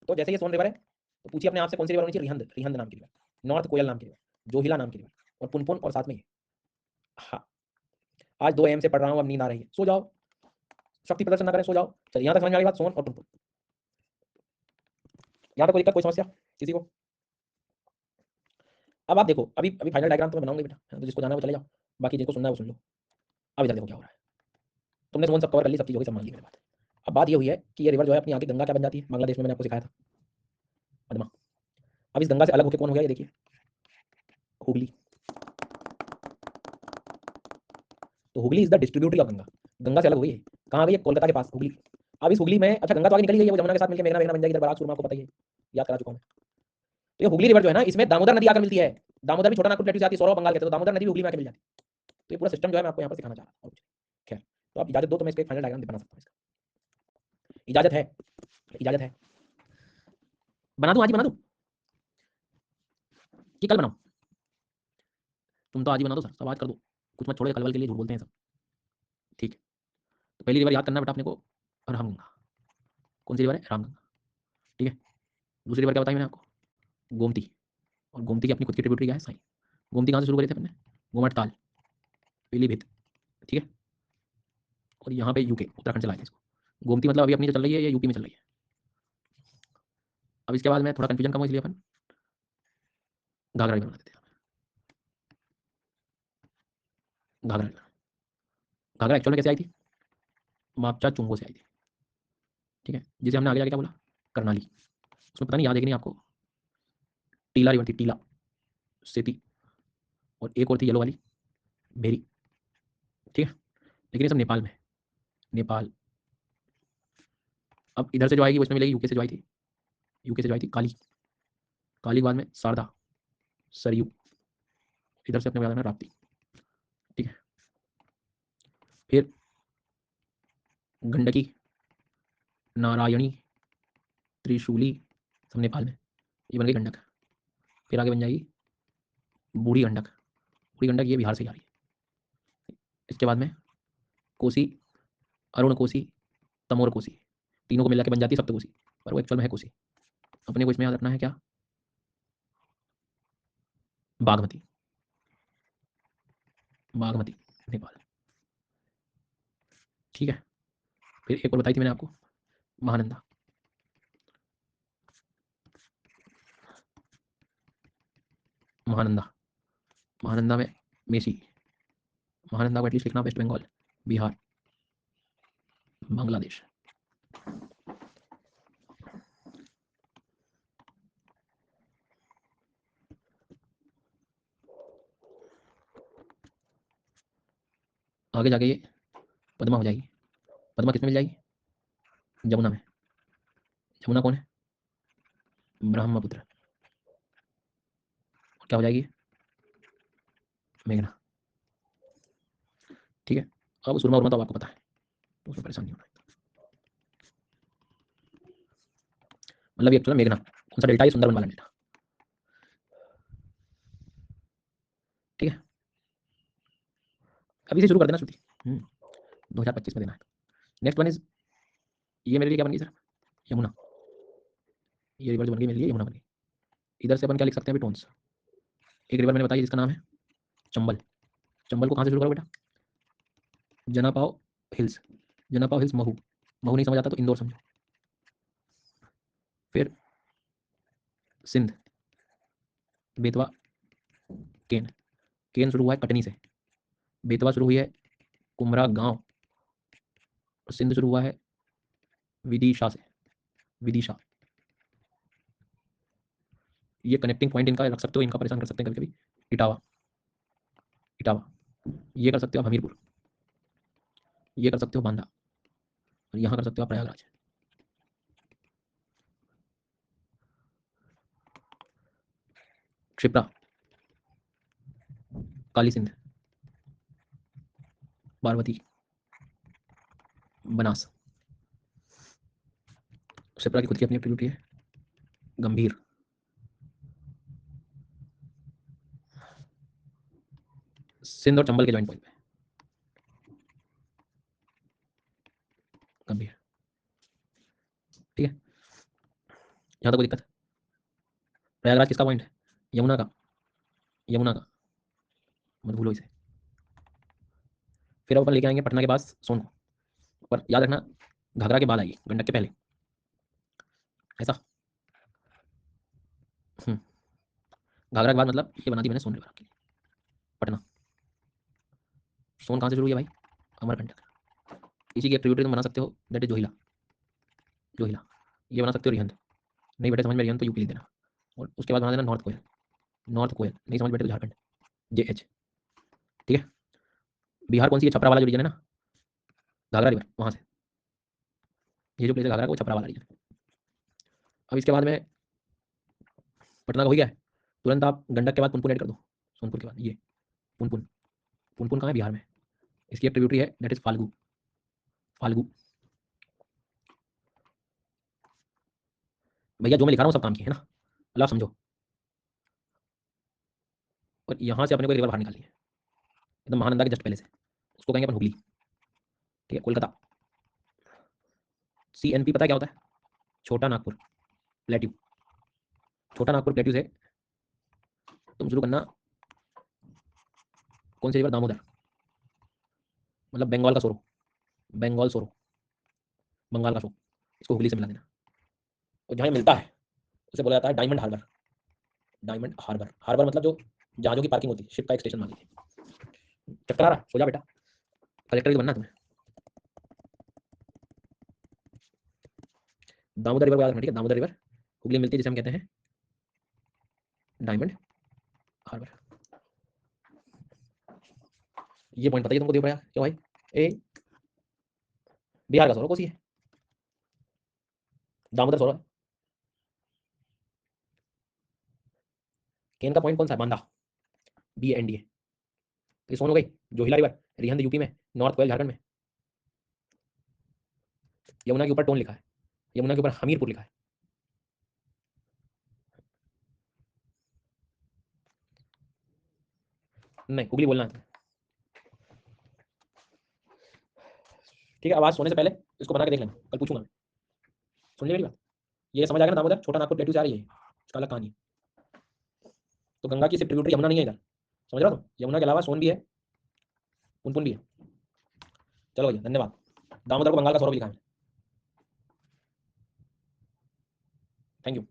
तो जैसे ये सोन रिवर है तो पूछिए अपने आप से कौन सी रिवर होनी चाहिए, रिहंद, रिहंद नाम की रिवर, नॉर्थ कोयल नाम की रिवर, जोहिला नाम की रिवर, और पुनपुन, और साथ में ये। हाँ, आज 2 AM से पढ़ रहा हूँ, अब नींद आ रही है, सो जाओ, शक्ति प्रदर्शन ना करें, सो जाओ। चलिए यहाँ तक समझ में आ गई बात, सोन और पुनपुन। यहाँ तक कोई दिक्कत, कोई समस्या किसी को। अब आप देखो, अभी अभी फाइनल डायग्राम तो मैं बनाऊंगा बेटा, तो जिसको जाना है वो चले जाओ, बाकी जिसको सुनना है वो सुन लो। अब इधर देखो क्या हो रहा है, तुमने सोन सब कवर कर ली, सब चीज़ हो गई, सब मान ली मेरी बात। अब बात ये हुई है कि ये रिवर जो है अपनी आगे गंगा क्या बन जाती है, बांग्लादेश में मैंने आपको सिखाया था, पद्मा। अब इस गंगा से अलग होकर कौन हो गया, ये देखिए, हुगली। तो Hooghly is the distributary of Ganga, Ganga से अलग हुई है, कहाँ आ गई है, कोलकाता के पास हुगली। अब इस हुगली में, अच्छा गंगा तो आगे निकली गई है, वो जमुना के साथ मिलकर मेघना, मेघना बन जाएगी, इधर बराक सुरमा, आपको पता ही है, याद करा चुका हूँ मैं। तो ये हुगली रिवर जो है ना, इसमें दामोदर नदी आकर मिलती है, दामोदर भी छोटा नागपुर प्लेटू से आती है, सौरव बंगाल कहते हैं, तो दामोदर नदी भी हुगली में आकर मिल जाती है। तो ये पूरा सिस्टम जो है मैं आपको यहाँ पर सिखाना चाह रहा था, और कुछ नहीं। खैर, तो आप इजाजत दो तो मैं इसका फाइनल डायग्राम बना सकता हूँ इसका, इजाजत है, इजाजत है, बना दूं, आज ही बना दूं कि कल बनाऊं, तुम तो आज ही बना दो सर, सब आज कर दो, कुछ मत छोड़ो, कल के लिए झूठ बोलते हैं सब, ठीक है। तो पहली रिवर याद करना बेटा अपने को, रामगंगा। कौन सी रिवर है, रामगंगा, ठीक है। दूसरी रिवर क्या बताई मैंने आपको, गोमती, और गोमती की अपनी खुद की ट्रिब्यूटरी क्या है, साई। गोमती कहाँ से शुरू करी थी अपने, गोमट ताल, पीलीभीत, ठीक है, और यहाँ पे यूके, उत्तराखंड से लाए थे इसको। गोमती मतलब अभी अपनी जो चल रही है ये यूपी में चल रही है। अब इसके बाद में थोड़ा कंफ्यूजन कम हो, इसलिए अपन घाघरा रिवर बना देते हैं, घाघरा रिवर। घाघरा एक्चुअल में कैसे आई थी, मापचा चुंगो से आई थी, ठीक है, जिसे हमने आगे जाके क्या बोला, करनाली। उसमें पता नहीं याद है कि नहीं आपको, टीला रिवर थी, टीला, सेती, और एक और थी येलो वाली, भेरी, ठीक है, लेकिन ये सब नेपाल में, नेपाल। अब इधर से जो आएगी वो इसमें मिलेगी, यूके से जो आई थी, यूके से जो आई थी काली, काली के बाद में शारदा, सरयू, इधर से अपने को याद है राप्ती, ठीक है, फिर गंडकी, नारायणी, त्रिशूली, सब नेपाल में, ये बन गई गंडक। फिर आगे बन जाएगी बूढ़ी गंडक, बूढ़ी गंडक ये बिहार से ही आ रही है। इसके बाद में कोसी, अरुण कोसी, तमोर कोसी, तीनों को मिला के बन जाती है सप्तकोसी, पर वो एक्चुअल में है कोसी। अपने को इसमें याद रखना है क्या, बागमती, बागमती, नेपाल, ठीक है। फिर एक और बताई थी मैंने आपको, महानंदा, महानंदा, महानंदा में मेसी, महानंदा को एटलीस्ट लिखना वेस्ट बंगाल, बिहार, बांग्लादेश। आगे जाके ये पद्मा हो जाएगी, पद्मा किसमें मिल जाएगी, जमुना में, जमुना कौन है, ब्रह्मपुत्र, और क्या हो जाएगी, मेघना, ठीक है। अब सुरमा उरमा तो आपको पता है, तो उसमें परेशान नहीं होना है। मतलब ये एक्चुअल मेघना कौन सा डेल्टा, ये सुंदरबन वाला डेल्टा, ठीक है। अभी से शुरू कर देना श्रुति, 2025 में देना है। नेक्स्ट वन इज, ये मेरे लिए क्या बन गई सर, यमुना, ये रिवर जो बन गई मेरे लिए यमुना बन गई। इधर से अपन क्या लिख सकते हैं अभी टोन्स। एक रिवर मैंने बताई जिसका नाम है चंबल। चंबल को कहाँ से शुरू करो बेटा, जनापाव हिल्स। जनापाव हिल्स महू, महू नहीं समझ आता तो इंदौर समझो। फिर सिंध, बेतवा, केन। केन शुरू हुआ है कटनी से, बेतवा शुरू हुई है कुमरा गांव, और सिंध शुरू हुआ है विदिशा से, विदिशा। ये कनेक्टिंग पॉइंट इनका रख सकते हो, इनका परेशान कर सकते हैं कभी कभी। इटावा, इटावा। ये कर सकते हो आप हमीरपुर, ये कर सकते हो बांदा, और यहाँ कर सकते हो आप प्रयागराज। क्षिप्रा, काली सिंध, पार्वती, बनास। क्षिप्रा की खुद की अपनी एक्टिविटी है, गंभीर। सिंध और चंबल के जॉइंट पॉइंट पे गंभीर। ठीक है, यहाँ तक कोई दिक्कत। प्रयागराज किसका पॉइंट है, यमुना का, यमुना का, मत भूलो इसे। फिर अब अपन लेके आएंगे पटना के पास सोन को, पर याद रखना घाघरा के बाद आएगी, गंडक के पहले, ऐसा। घाघरा के बाद मतलब ये बना दी मैंने सोन रिवर के लिए, पटना। सोन कहाँ से शुरू हुई है भाई, अमरकंटक। इसी की एक ट्रिब्यूटरी तुम बना सकते हो, दैट इज जोहिला, जोहिला। ये बना सकते हो रिहंद, नहीं बेटे समझ में रिहंद तो यूपी लिख देना। और उसके बाद बना देना नॉर्थ कोयल, नॉर्थ कोयल नहीं समझ बैठे तो झारखंड, JH। ठीक है, बिहार कौन सी है, छपरा वाला जो रीजन है ना, घाघरा रिवर वहाँ से, ये जो प्लेस है घाघरा को छपरा वाला रीजन। अब इसके बाद में पटना का हो गया है, तुरंत आप गंडक के बाद पुनपुन ऐड कर दो, सोनपुर के बाद ये पुनपुन। पुनपुन कहाँ है, बिहार में। इसकी एक ट्रिब्यूटरी है दैट इज फाल्गु, फाल्गु। भैया जो मैं लिखा रहा हूँ सब काम की है ना, अल्लाह समझो। और यहाँ से अपने को एक रिवर बाहर निकालनी है, एकदम महानंदा के जस्ट पहले से, उसको कहेंगे अपन हुगली। ठीक है, कोलकाता। CNP पता है क्या होता है, छोटा नागपुर प्लेट्यू। छोटा नागपुर प्लेट्यू से तुम शुरू करना, कौन सी रिवर, दामोदर, मतलब बंगाल का सोरो, बंगाल सोरो, बंगाल का शो, इसको हुगली से मिला देना। और जहाँ ये मिलता है उसे बोला जाता है Diamond Harbour. Diamond Harbour, harbour मतलब जो जहाजों की पार्किंग होती है, शिप का एक स्टेशन मान लीजिए। चक्कर आ रहा, सो जा बेटा, कलेक्टर की बनना तुम्हें। दामोदर रिवर को याद रखना, ठीक है, दामोदर रिवर हुगली मिलती है, जिसे हम कहते हैं डायमंड हार्बर। ये पॉइंट बताइए तुमको, देव प्रयाग क्यों भाई, ए बिहार का सोरो कोसी है, दामोदर सोरो है। केन का पॉइंट कौन सा है, बांदा, BNDA। ये सोन हो गई, जोहिला रिवर रिहंद यूपी में, नॉर्थ कोयल झारखंड में। यमुना के ऊपर टोन लिखा है, यमुना के ऊपर हमीरपुर लिखा है। नहीं हुगली बोलना है। ठीक है, आवाज सोने से पहले इसको बना के देख लेना, कल पूछूंगा मैं। सुन लिया मेरी बात, ये समझ आ गया ना, दामोदर छोटा नागपुर प्लेटू से आ रही है, इसका अलग कहानी। तो गंगा की सिर्फ ट्रिब्यूटरी यमुना नहीं है इधर, समझ रहा हो, यमुना के अलावा सोन भी है, पुनपुन भी है। चलो भैया धन्यवाद। दामोदर को बंगाल का सौरभ लिखा है, थैंक यू।